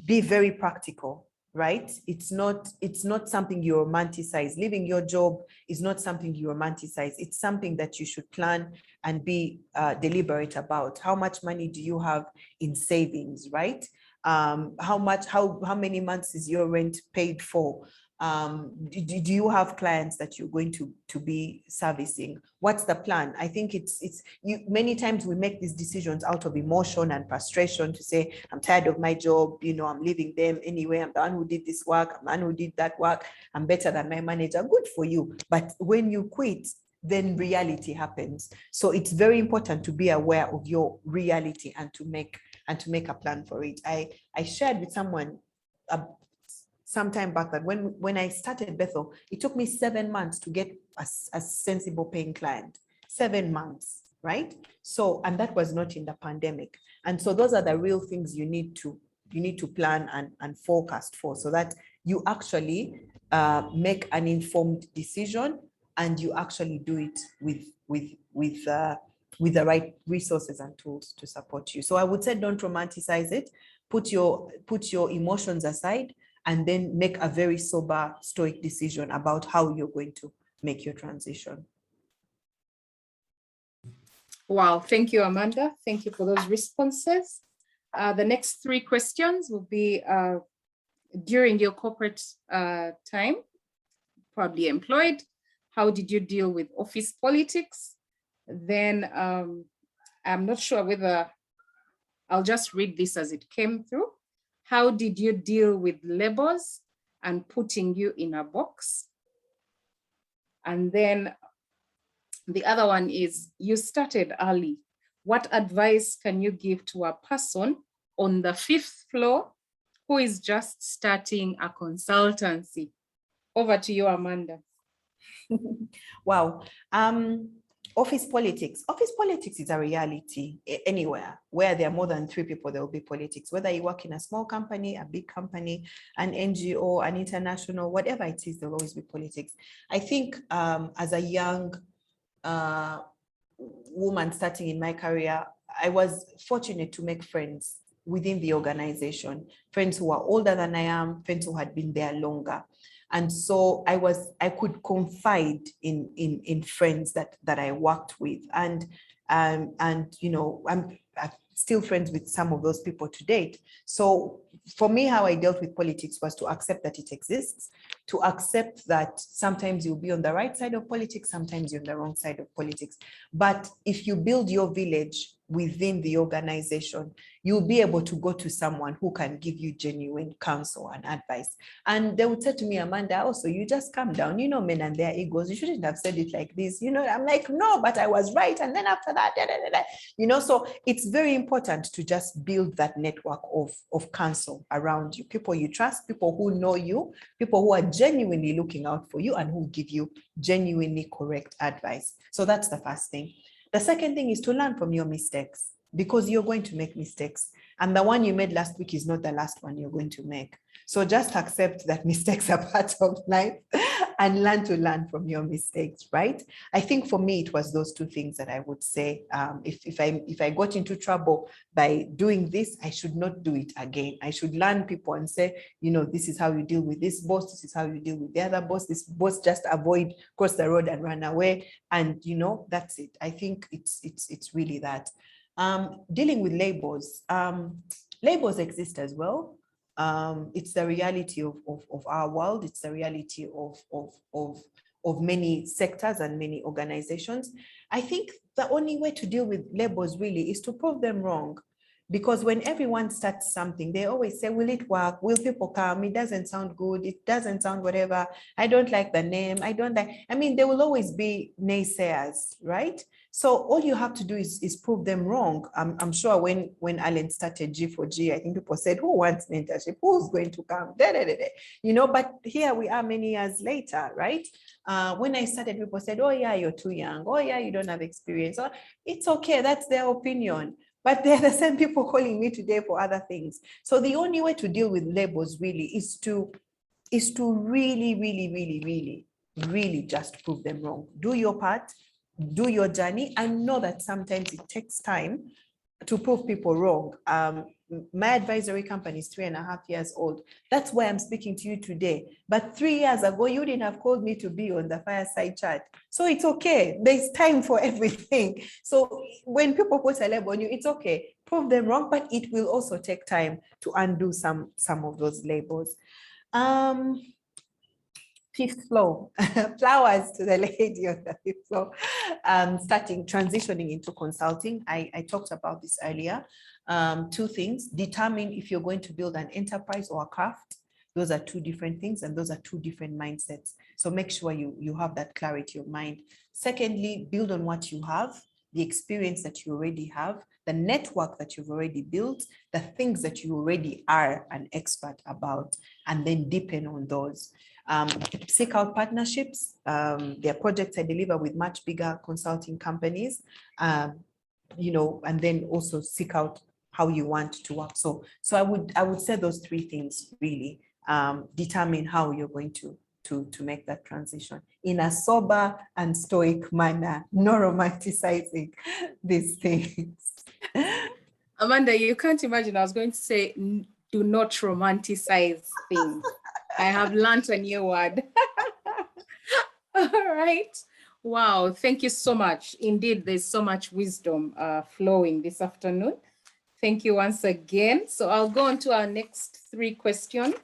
be very practical, right? It's not something you romanticize. Leaving your job is not something you romanticize. It's something that you should plan and be deliberate about. How much money do you have in savings, right? How many months is your rent paid for? Do you have clients that you're going to be servicing? What's the plan? I think many times we make these decisions out of emotion and frustration to say, I'm tired of my job, you know, I'm leaving them anyway. I'm the one who did this work, I'm the one who did that work, I'm better than my manager. Good for you. But when you quit, then reality happens. So it's very important to be aware of your reality and to make a plan for it. I shared with someone some time back that when I started Bethel, it took me 7 months to get a sensible paying client. 7 months, right? So, and that was not in the pandemic. And so those are the real things you need to plan and forecast for, so that you actually make an informed decision and you actually do it with the right resources and tools to support you. So I would say don't romanticize it. Put your emotions aside, and then make a very sober, stoic decision about how you're going to make your transition. Wow, thank you, Amanda. Thank you for those responses. The next 3 questions will be during your corporate time, probably employed, how did you deal with office politics? Then I'm not sure whether I'll just read this as it came through. How did you deal with labels and putting you in a box? And then the other one is, you started early. What advice can you give to a person on the 5th floor who is just starting a consultancy? Over to you, Amanda. Wow. Office politics. Office politics is a reality anywhere where there are more than 3 people, there will be politics. Whether you work in a small company, a big company, an NGO, an international, whatever it is, there will always be politics. I think as a young woman starting in my career, I was fortunate to make friends within the organization, friends who are older than I am, friends who had been there longer. And so I could confide in friends that I worked with, and you know, I'm still friends with some of those people to date. So for me, how I dealt with politics was to accept that it exists, to accept that sometimes you'll be on the right side of politics, sometimes you're on the wrong side of politics. But if you build your village within the organization, you'll be able to go to someone who can give you genuine counsel and advice. And they would say to me, Amanda, also, you just calm down. You know, men and their egos, you shouldn't have said it like this. You know, I'm like, no, but I was right. And then after that, you know, so it's very important to just build that network of counsel around you, people you trust, people who know you, people who are genuinely looking out for you and who give you genuinely correct advice. So that's the first thing. The second thing is to learn from your mistakes, because you're going to make mistakes. And the one you made last week is not the last one you're going to make. So just accept that mistakes are part of life and learn from your mistakes, right? I think for me, it was those 2 things that I would say. If I got into trouble by doing this, I should not do it again. I should learn people and say, you know, this is how you deal with this boss. This is how you deal with the other boss. This boss, just avoid, cross the road and run away. And, you know, that's it. I think it's really that. Dealing with labels. Labels exist as well. It's the reality of our world. It's the reality of many sectors and many organizations. I think the only way to deal with labels really is to prove them wrong. Because when everyone starts something, they always say, will it work? Will people come? It doesn't sound good. It doesn't sound whatever. I don't like the name. I don't like, I mean, there will always be naysayers, right? So all you have to do is prove them wrong. I'm sure when Alan started G4G, I think people said, who wants mentorship? Who's going to come? You know, but here we are many years later, right? When I started, people said, oh yeah, you're too young. Oh yeah, you don't have experience. Oh, it's okay, that's their opinion. But they're the same people calling me today for other things. So the only way to deal with labels really is to really just prove them wrong. Do your part, do your journey, and know that sometimes it takes time to prove people wrong. My advisory company is 3.5 years old. That's why I'm speaking to you today. But 3 years ago, you didn't have called me to be on the fireside chat. So it's okay. There's time for everything. So when people put a label on you, it's okay. Prove them wrong, but it will also take time to undo some of those labels. 5th floor, flowers to the lady on the 5th floor, transitioning into consulting. I talked about this earlier. 2 things: determine if you're going to build an enterprise or a craft. Those are 2 different things, and those are 2 different mindsets. So make sure you have that clarity of mind. Secondly, build on what you have, the experience that you already have, the network that you've already built, the things that you already are an expert about, and then deepen on those. Seek out partnerships. There are projects I deliver with much bigger consulting companies, you know, and then also seek out how you want to work. So I would say those 3 things really. Determine how you're going to to make that transition in a sober and stoic manner, no romanticizing these things. Amanda, you can't imagine. I was going to say, do not romanticize things. I have learned a new word. All right. Wow. Thank you so much. Indeed, there's so much wisdom flowing this afternoon. Thank you once again. So I'll go on to our next 3 questions.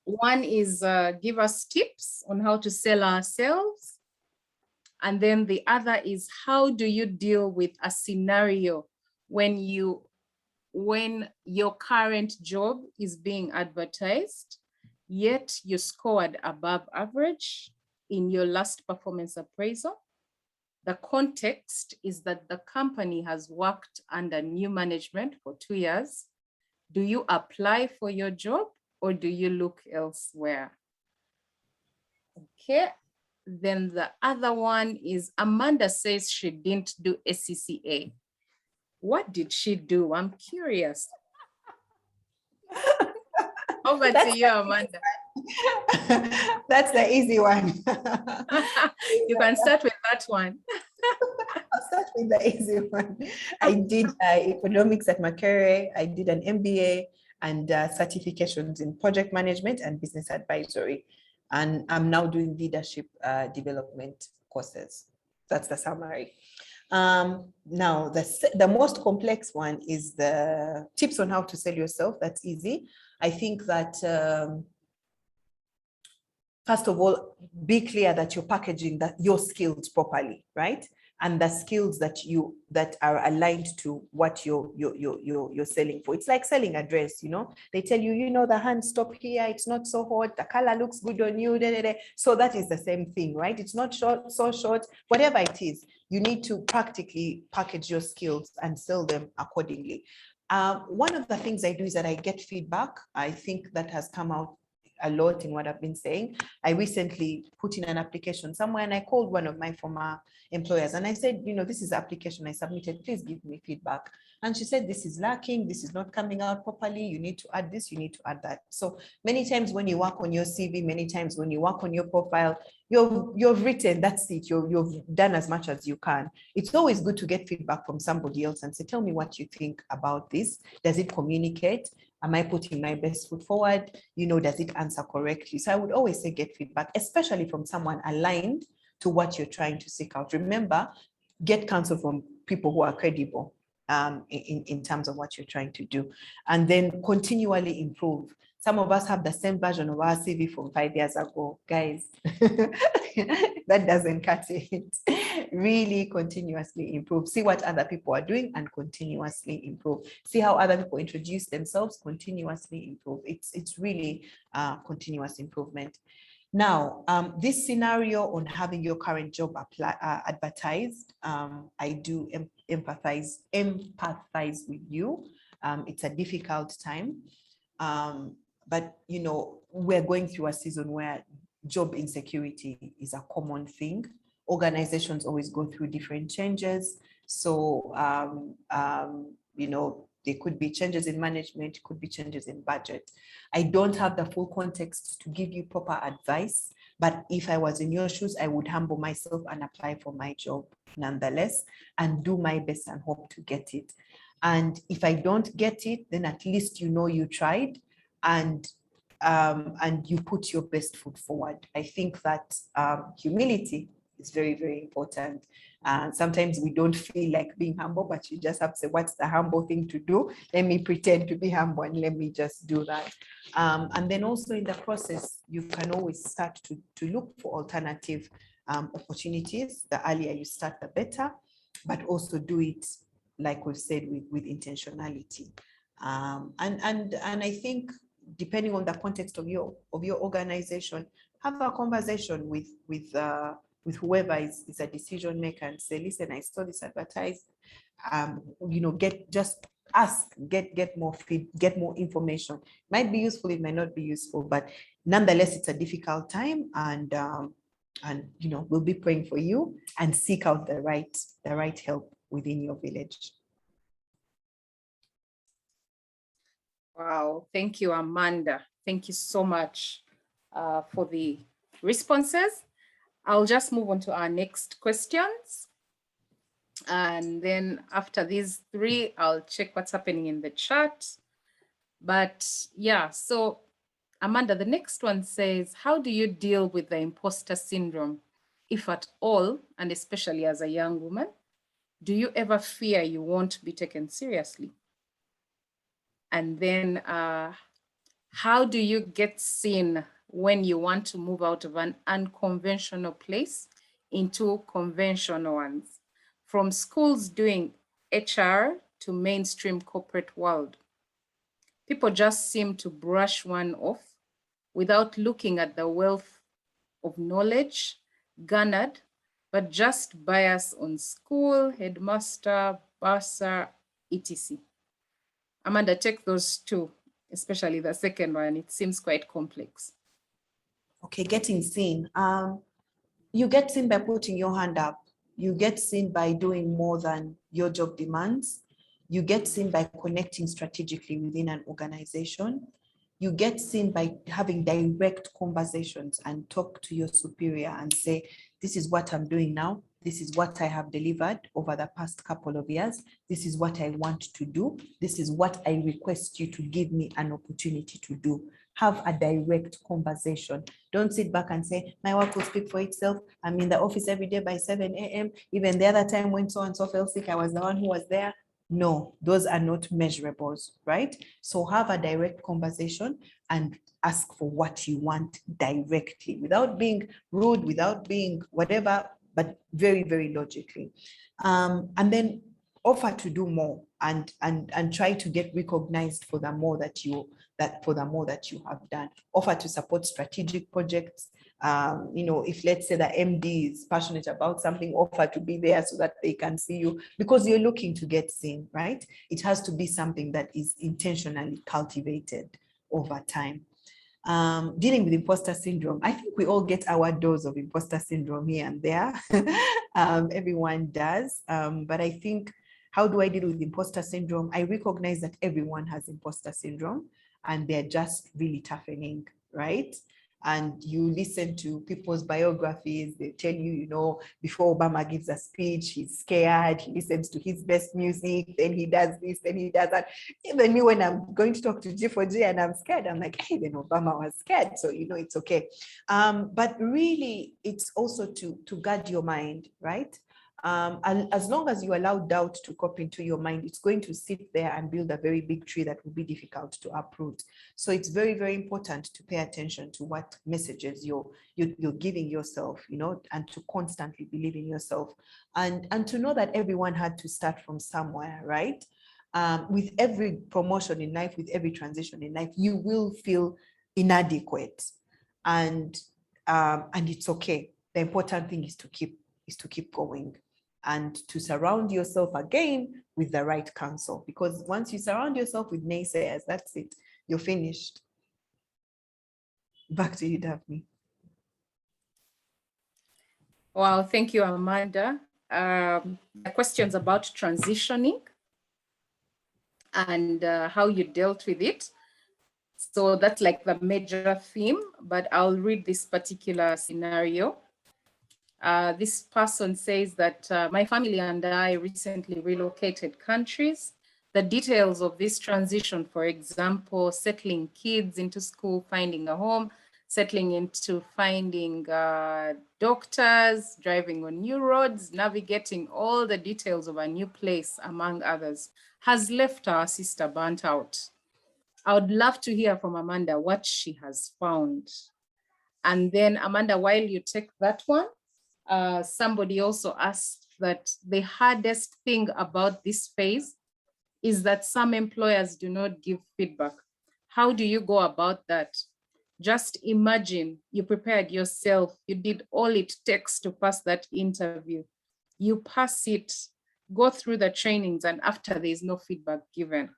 One is give us tips on how to sell ourselves. And then the other is, how do you deal with a scenario when your current job is being advertised, yet you scored above average in your last performance appraisal? The context is that the company has worked under new management for 2 years. Do you apply for your job or do you look elsewhere? Okay. Then the other one is, Amanda says she didn't do SCCA. What did she do? I'm curious. Over to you, Amanda. That's the easy one. You can start with that one. I'll start with the easy one. I did economics at Makerere. I did an MBA and certifications in project management and business advisory. And I'm now doing leadership development courses. That's the summary. Now, the most complex one is the tips on how to sell yourself. That's easy. I think that first of all, be clear that you're packaging your skills properly, right? And the skills that are aligned to what you're selling for. It's like selling a dress, you know. They tell you, you know, the hand stop here, it's not so hot, the color looks good on you. So that is the same thing, right? It's not short, so short, whatever it is, you need to practically package your skills and sell them accordingly. One of the things I do is that I get feedback. I think that has come out a lot in what I've been saying. I recently put in an application somewhere and I called one of my former employers and I said, you know, this is the application I submitted, please give me feedback. And she said, this is lacking, this is not coming out properly, you need to add this, you need to add that. So many times when you work on your CV, many times when you work on your profile, you've written, that's it, you've done as much as you can. It's always good to get feedback from somebody else and say, tell me what you think about this. Does it communicate? Am I putting my best foot forward? You know, does it answer correctly? So I would always say get feedback, especially from someone aligned to what you're trying to seek out. Remember, get counsel from people who are credible in terms of what you're trying to do. And then continually improve. Some of us have the same version of our CV from 5 years ago. Guys, that doesn't cut it. Really continuously improve. See what other people are doing and continuously improve. See how other people introduce themselves, continuously improve. It's really continuous improvement. Now, this scenario on having your current job advertised, I do empathize with you. It's a difficult time. But, you know, we're going through a season where job insecurity is a common thing. Organizations always go through different changes. So, you know, there could be changes in management, could be changes in budget. I don't have the full context to give you proper advice, but if I was in your shoes, I would humble myself and apply for my job nonetheless, and do my best and hope to get it. And if I don't get it, then at least you know you tried, and you put your best foot forward. I think that humility is very, very important. Sometimes we don't feel like being humble, but you just have to say, what's the humble thing to do? Let me pretend to be humble and let me just do that. And then also in the process, you can always start to look for alternative opportunities. The earlier you start, the better, but also do it, like we've said, with intentionality. And I think depending on the context of your organization, have a conversation with whoever is a decision maker and say, listen, I saw this advertised. You know, ask, get more information. Might be useful, it might not be useful, but nonetheless, it's a difficult time, and you know, we'll be praying for you and seek out the right help within your village. Wow, thank you, Amanda. Thank you so much. for the responses. I'll just move on to our next questions. And then after these three, I'll check what's happening in the chat. But yeah, so Amanda, the next one says, how do you deal with the imposter syndrome, if at all, and especially as a young woman? Do you ever fear you won't be taken seriously? And then how do you get seen when you want to move out of an unconventional place into conventional ones, from schools doing HR to mainstream corporate world? People just seem to brush one off without looking at the wealth of knowledge garnered, but just bias on school, headmaster, bursar, etc. Amanda, take those two, especially the second one. It seems quite complex. Okay, getting seen. You get seen by putting your hand up. You get seen by doing more than your job demands. You get seen by connecting strategically within an organization. You get seen by having direct conversations and talk to your superior and say, this is what I'm doing now. This is what I have delivered over the past couple of years. This is what I want to do. This is what I request you to give me an opportunity to do. Have a direct conversation. Don't sit back and say, my work will speak for itself. I'm in the office every day by 7 a.m. Even the other time when so and so fell sick, I was the one who was there. No, those are not measurables, right? So have a direct conversation and ask for what you want directly, without being rude, without being whatever, but very, very logically. And then offer to do more and try to get recognized for the more that you have done. Offer to support strategic projects. If let's say the MD is passionate about something, offer to be there so that they can see you, because you're looking to get seen, right? It has to be something that is intentionally cultivated over time. Dealing with imposter syndrome. I think we all get our dose of imposter syndrome here and there. Everyone does. But I think, how do I deal with imposter syndrome? I recognize that everyone has imposter syndrome and they're just really toughening, right? And you listen to people's biographies, they tell you, before Obama gives a speech, he's scared, he listens to his best music, then he does this, then he does that. Even me, when I'm going to talk to G4G and I'm scared, I'm like, hey, then Obama was scared, so it's okay. But really, it's also to guard your mind, right? And as long as you allow doubt to crop into your mind, it's going to sit there and build a very big tree that will be difficult to uproot. So it's very, very important to pay attention to what messages you're giving yourself, and to constantly believe in yourself, and to know that everyone had to start from somewhere, right? With every promotion in life, with every transition in life, you will feel inadequate, and it's okay. The important thing is to keep going, and to surround yourself again with the right counsel, because once you surround yourself with naysayers, that's it, you're finished. Back to you, Daphne. Well, thank you, Amanda. The questions about transitioning and how you dealt with it. So that's like the major theme, but I'll read this particular scenario. This person says that my family and I recently relocated countries. The details of this transition, for example, settling kids into school, finding a home, settling into finding doctors, driving on new roads, navigating all the details of a new place, among others, has left our sister burnt out. I would love to hear from Amanda what she has found. And then Amanda, while you take that one, somebody also asked that the hardest thing about this phase is that some employers do not give feedback. How do you go about that? Just imagine you prepared yourself, you did all it takes to pass that interview. You pass it, go through the trainings, and after there's no feedback given.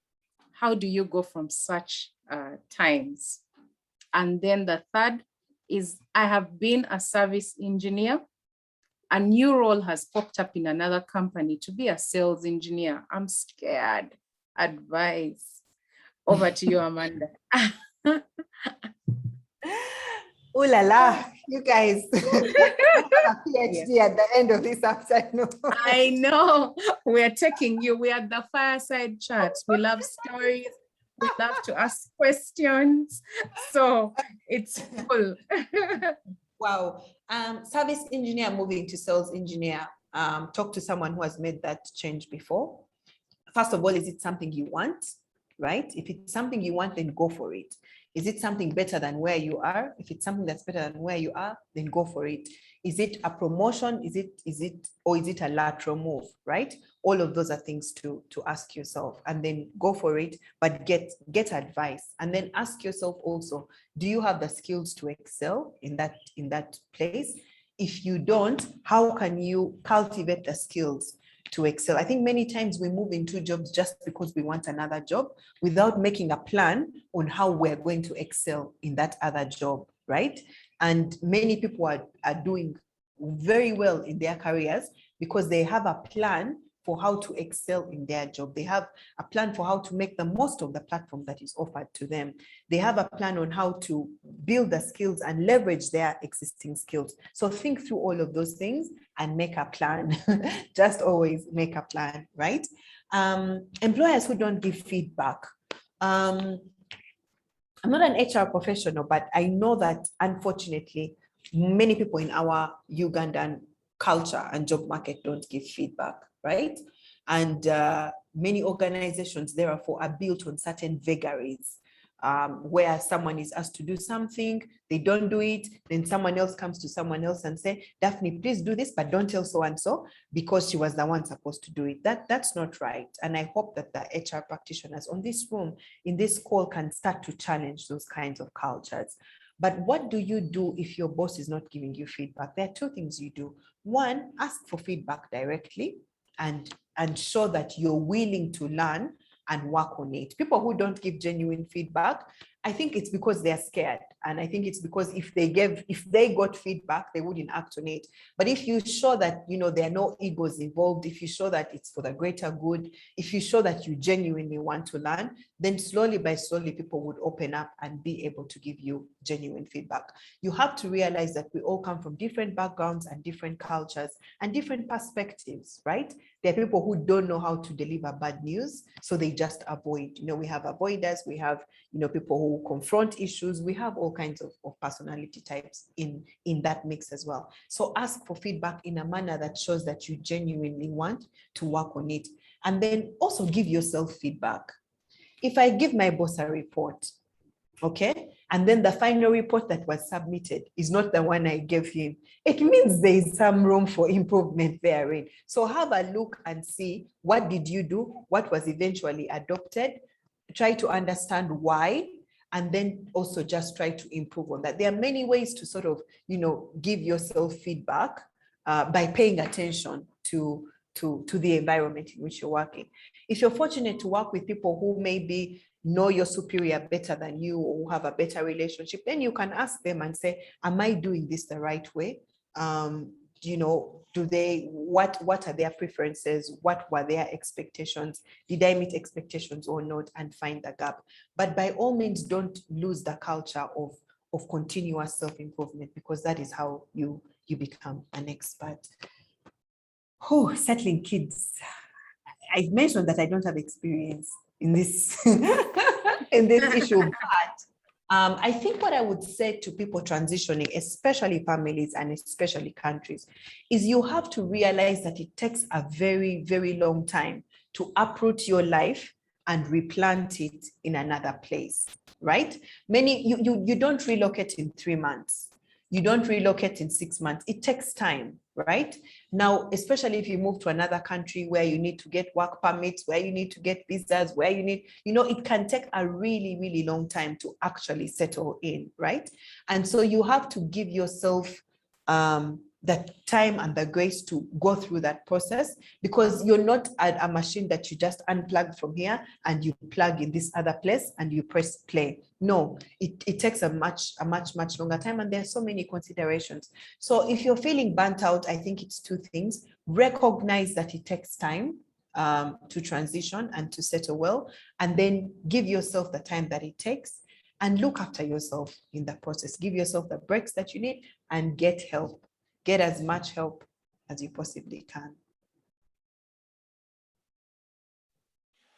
How do you go from such times? And then the third is, I have been a service engineer. A new role has popped up in another company to be a sales engineer. I'm scared. Advice. Over to you, Amanda. Ooh la la, you guys. A PhD at the end of this afternoon. I know. We're taking you. We are the fireside chat. We love stories. We love to ask questions. So it's full. Wow. Service engineer moving to sales engineer. Talk to someone who has made that change before. First of all, is it something you want, right? If it's something you want, then go for it. Is it something better than where you are? If it's something that's better than where you are, then go for it. Is it a promotion? Is it a lateral move, right? All of those are things to ask yourself, and then go for it, but get advice. And then ask yourself also, do you have the skills to excel in that place? If you don't, how can you cultivate the skills to excel? I think many times we move into jobs just because we want another job without making a plan on how we're going to excel in that other job, right? And many people are doing very well in their careers because they have a plan for how to excel in their job. They have a plan for how to make the most of the platform that is offered to them. They have a plan on how to build the skills and leverage their existing skills. So think through all of those things and make a plan. Just always make a plan, right? Employers who don't give feedback. I'm not an HR professional, but I know that unfortunately, many people in our Ugandan culture and job market don't give feedback, right? And many organizations, therefore, are built on certain vagaries, where someone is asked to do something, they don't do it, then someone else comes to someone else and say, Daphne, please do this, but don't tell so-and-so because she was the one supposed to do it. That's not right. And I hope that the HR practitioners on this room, in this call, can start to challenge those kinds of cultures. But what do you do if your boss is not giving you feedback? There are two things you do. One, ask for feedback directly and show that you're willing to learn and work on it. People who don't give genuine feedback, I think it's because they're scared. And I think it's because if they got feedback, they wouldn't act on it. But if you show that, there are no egos involved, if you show that it's for the greater good, if you show that you genuinely want to learn, then slowly by slowly, people would open up and be able to give you genuine feedback. You have to realize that we all come from different backgrounds and different cultures and different perspectives, right? There are people who don't know how to deliver bad news, so they just avoid. We have avoiders, we have, people who confront issues. We have all kinds of personality types in that mix as well. So ask for feedback in a manner that shows that you genuinely want to work on it. And then also give yourself feedback. If I give my boss a report, okay, and then the final report that was submitted is not the one I gave him, it means there is some room for improvement therein. So have a look and see, what did you do? What was eventually adopted? Try to understand why, and then also just try to improve on that. There are many ways to sort of, give yourself feedback by paying attention to the environment in which you're working. If you're fortunate to work with people who maybe know your superior better than you or who have a better relationship, then you can ask them and say, am I doing this the right way? What are their preferences? What were their expectations? Did I meet expectations or not? And find the gap. But by all means, don't lose the culture of continuous self-improvement, because that is how you become an expert. Oh, settling kids. I've mentioned that I don't have experience in this in this issue, but I think what I would say to people transitioning, especially families and especially countries, is you have to realize that it takes a very, very long time to uproot your life and replant it in another place, right? You don't relocate in 3 months. You don't relocate in 6 months. It takes time, right? Now, especially if you move to another country where you need to get work permits, where you need to get visas, where you need, it can take a really, really long time to actually settle in, right? And so you have to give yourself that time and the grace to go through that process, because you're not a machine that you just unplug from here and you plug in this other place and you press play. No, it takes a much longer time, and there are so many considerations. So if you're feeling burnt out, I think it's two things. Recognize that it takes time to transition and to settle well, and then give yourself the time that it takes. and look after yourself in the process. Give yourself the breaks that you need and get help. Get as much help as you possibly can.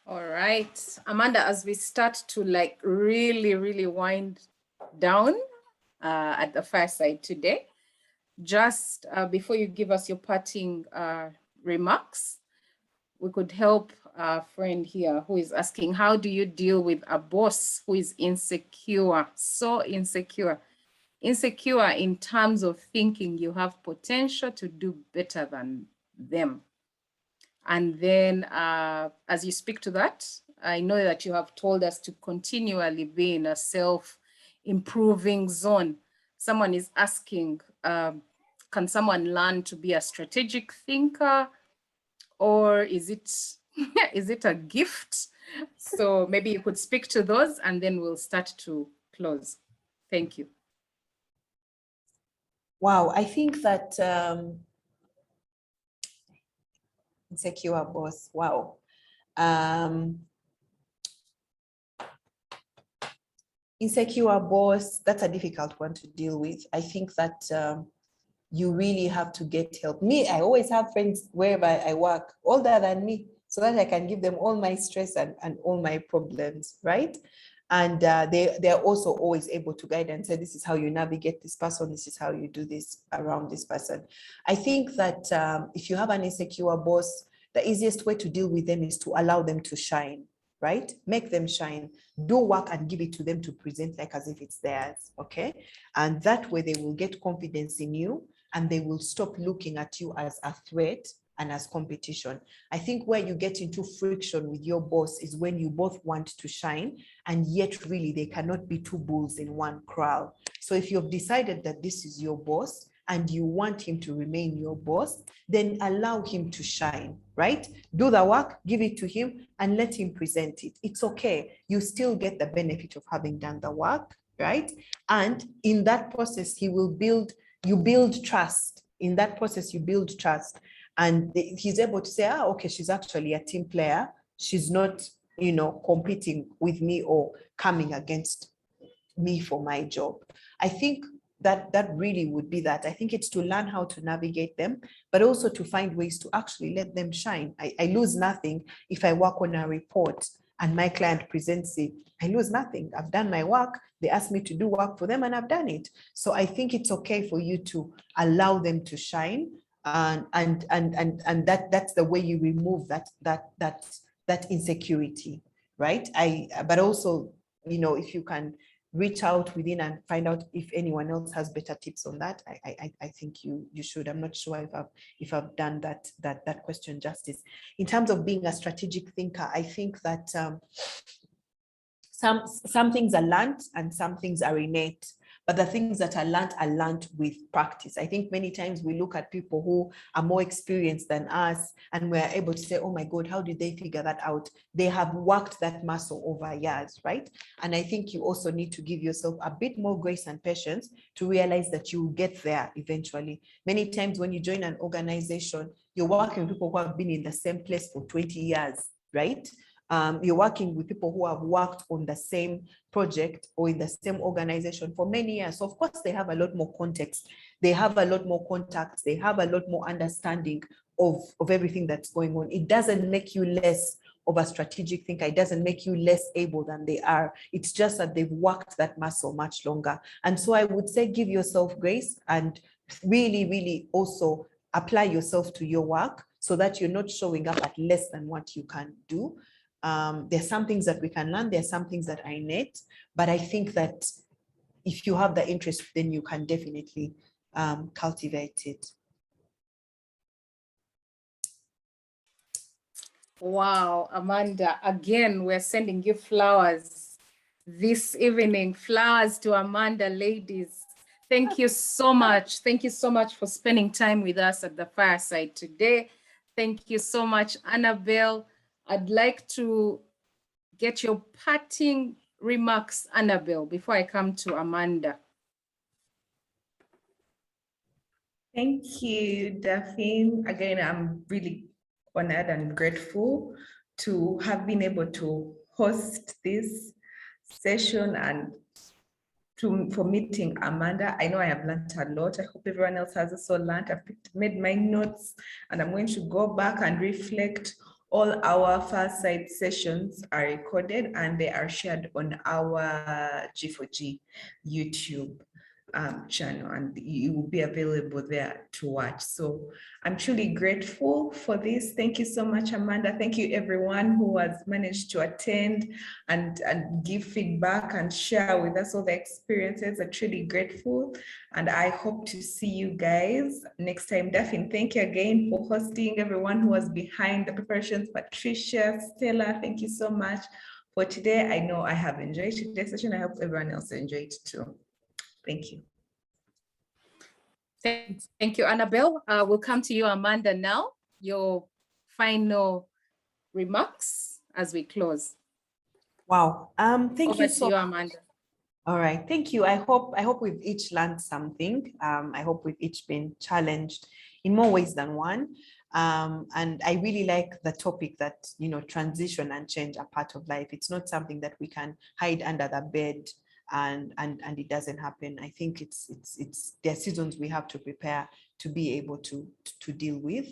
All right, Amanda, as we start to like really wind down at the fireside today, just before you give us your parting remarks, we could help a friend here who is asking, how do you deal with a boss who is insecure, so insecure in terms of thinking you have potential to do better than them? And then as you speak to that, I know that you have told us to continually be in a self-improving zone. Someone is asking, can someone learn to be a strategic thinker, or is it is it a gift? So maybe you could speak to those and then we'll start to close. Thank you. Wow, I think that insecure boss, wow. Insecure boss, that's a difficult one to deal with. I think that you really have to get help. Me, I always have friends wherever I work, older than me, so that I can give them all my stress and all my problems, right? And they're also always able to guide and say, this is how you navigate this person, this is how you do this around this person. I think that if you have an insecure boss, the easiest way to deal with them is to allow them to shine, right? Make them shine, do work and give it to them to present like as if it's theirs, okay? And that way they will get confidence in you and they will stop looking at you as a threat and as competition. I think where you get into friction with your boss is when you both want to shine and yet really they cannot be two bulls in one crowd. So if you've decided that this is your boss and you want him to remain your boss, then allow him to shine, right? Do the work, give it to him and let him present it. It's okay. You still get the benefit of having done the work, right? And in that process, you build trust. In that process, you build trust. And he's able to say, okay, she's actually a team player. She's not, competing with me or coming against me for my job. I think that really would be that. I think it's to learn how to navigate them, but also to find ways to actually let them shine. I lose nothing if I work on a report and my client presents it. I lose nothing. I've done my work. They asked me to do work for them and I've done it. So I think it's okay for you to allow them to shine. And that's the way you remove that insecurity, right? But also, if you can reach out within and find out if anyone else has better tips on that, I think you should. I'm not sure if I've done that question justice. In terms of being a strategic thinker, I think that some things are learned and some things are innate. But the things that are learned with practice. I think many times we look at people who are more experienced than us and we're able to say, oh my God, how did they figure that out? They have worked that muscle over years, right? And I think you also need to give yourself a bit more grace and patience to realize that you will get there eventually. Many times when you join an organization, you're working with people who have been in the same place for 20 years, right? You're working with people who have worked on the same project or in the same organization for many years. So of course, they have a lot more context. They have a lot more contacts. They have a lot more understanding of everything that's going on. It doesn't make you less of a strategic thinker. It doesn't make you less able than they are. It's just that they've worked that muscle much longer. And so I would say give yourself grace and really, really also apply yourself to your work so that you're not showing up at less than what you can do. There's some things that we can learn. There's some things that are innate, but I think that if you have the interest, then you can definitely cultivate it. Wow, Amanda, again, we're sending you flowers this evening. Flowers to Amanda, ladies. Thank you so much. Thank you so much for spending time with us at the fireside today. Thank you so much, Annabelle. I'd like to get your parting remarks, Annabelle, before I come to Amanda. Thank you, Daphne. Again, I'm really honored and grateful to have been able to host this session and for meeting Amanda. I know I have learned a lot. I hope everyone else has also learned. I've made my notes, and I'm going to go back and reflect. All our Fireside sessions are recorded and they are shared on our G4G YouTube channel, and you will be available there to watch. So I'm truly grateful for this. Thank you so much, Amanda. Thank you everyone who has managed to attend and give feedback and share with us all the experiences. I'm truly grateful, and I hope to see you guys next time. Daphne, thank you again for hosting. Everyone who was behind the preparations, Patricia, Stella, thank you so much for today. I know I have enjoyed today's session. I hope everyone else enjoyed too. Thank you. Thank you, Annabelle. We'll come to you, Amanda, now. Your final remarks as we close. Wow. Thank Over you to so you, much. Amanda. All right, thank you. I hope we've each learned something. I hope we've each been challenged in more ways than one. And I really like the topic that, you know, transition and change are part of life. It's not something that we can hide under the bed and it doesn't happen. I think there are seasons we have to prepare to be able to deal with.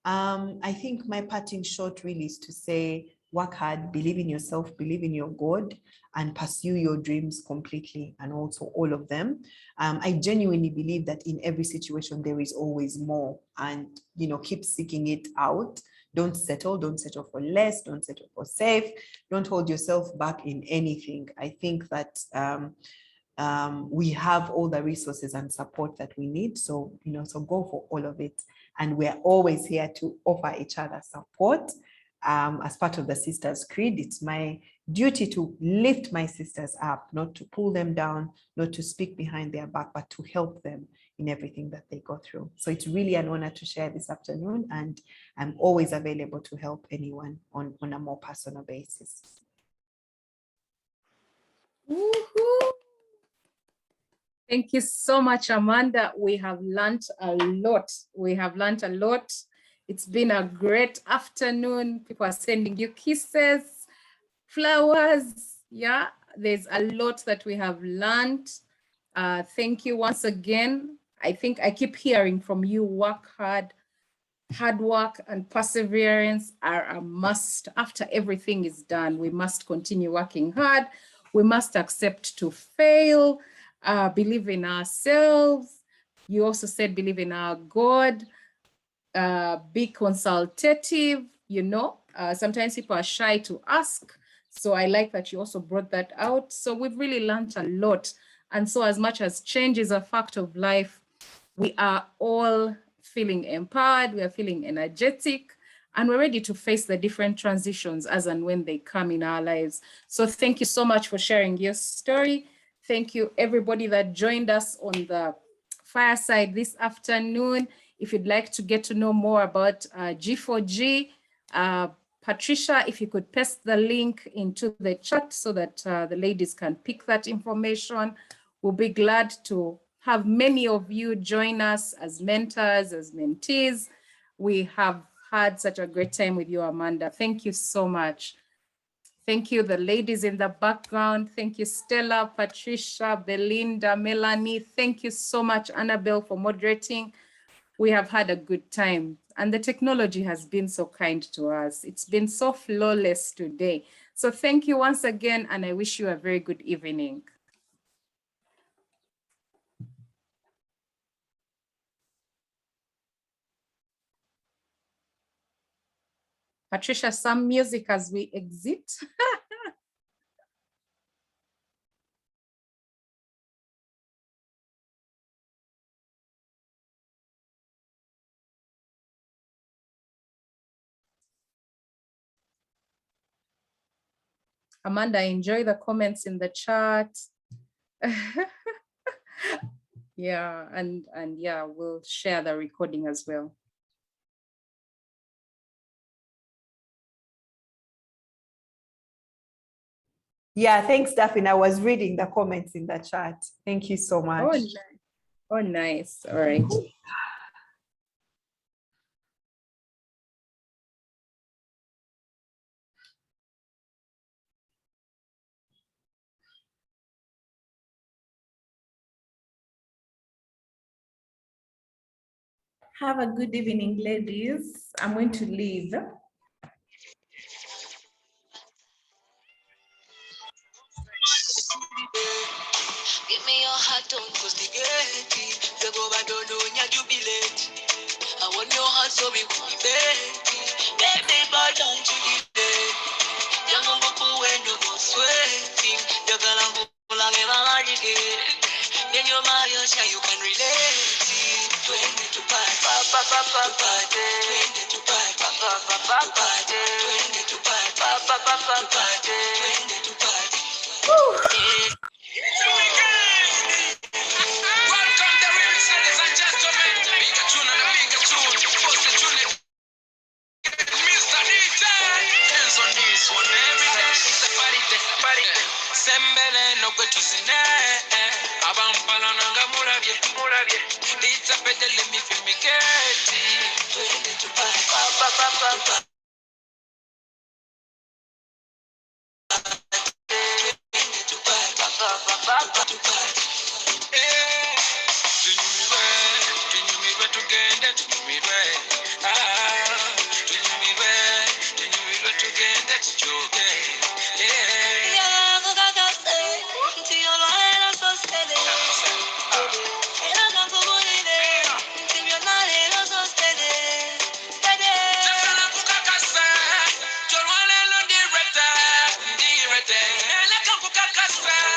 I think my parting shot really is to say, work hard, believe in yourself, believe in your God, and pursue your dreams completely, and also all of them. I genuinely believe that in every situation there is always more, and you know, keep seeking it out. Don't settle for less, don't settle for safe, don't hold yourself back in anything. I think that we have all the resources and support that we need, so you know, so go for all of it, and we're always here to offer each other support. As part of the Sisters Creed, it's my duty to lift my sisters up, not to pull them down, not to speak behind their back, but to help them in everything that they go through. So it's really an honor to share this afternoon, and I'm always available to help anyone on a more personal basis. Woohoo! Thank you so much, Amanda. We have learned a lot. We have learned a lot. It's been a great afternoon. People are sending you kisses, flowers. Yeah, there's a lot that we have learned. Thank you once again. I think I keep hearing from you, work hard. Hard work and perseverance are a must. After everything is done, we must continue working hard. We must accept to fail, believe in ourselves. You also said believe in our God. Be consultative, you know. Sometimes people are shy to ask. So I like that you also brought that out. So we've really learned a lot. And so as much as change is a fact of life, we are all feeling empowered, we are feeling energetic, and we're ready to face the different transitions as and when they come in our lives. So thank you so much for sharing your story. Thank you everybody that joined us on the fireside this afternoon. If you'd like to get to know more about G4G, Patricia, if you could paste the link into the chat so that the ladies can pick that information. We'll be glad to have many of you join us as mentors, as mentees. We have had such a great time with you, Amanda. Thank you so much. Thank you, the ladies in the background. Thank you, Stella, Patricia, Belinda, Melanie. Thank you so much, Annabelle, for moderating. We have had a good time, and the technology has been so kind to us. It's been so flawless today. So thank you once again, and I wish you a very good evening. Patricia, some music as we exit. Amanda, enjoy the comments in the chat. Yeah, and yeah, we'll share the recording as well. Yeah, thanks, Daphne. I was reading the comments in the chat. Thank you so much. Oh, nice. Oh, nice. All right. Have a good evening, ladies. I'm going to leave. Give me your heart, don't cause the gate. The go by don't know when you jubilate. I want your heart so we will be baby. Baby, but don't you delay. Young on go when you go sweating. You're gonna go long and long again. Then you're my ocean, you can relate. Twenty to five, papa, papa, party. Twenty to five, papa, papa, party. Twenty to five, papa, papa, party. Twenty to five. Welcome the remix, ladies and gentlemen. Bigger tune and a bigger tune. Post the tune, Mr. DJ. Hands on this one. Every day is a party day. Party day. Sembele no go to zine. Abampala nanga murabye. Murabye. Litsa pedele mi fimiketi. Twende tupate. Pa pa pa pa. Twende tupate. Pa pa pa pa pa. Tupate. Tunyumirwe tugende tunyumirwe tunyumirwe tugende tujoge Kukakasa,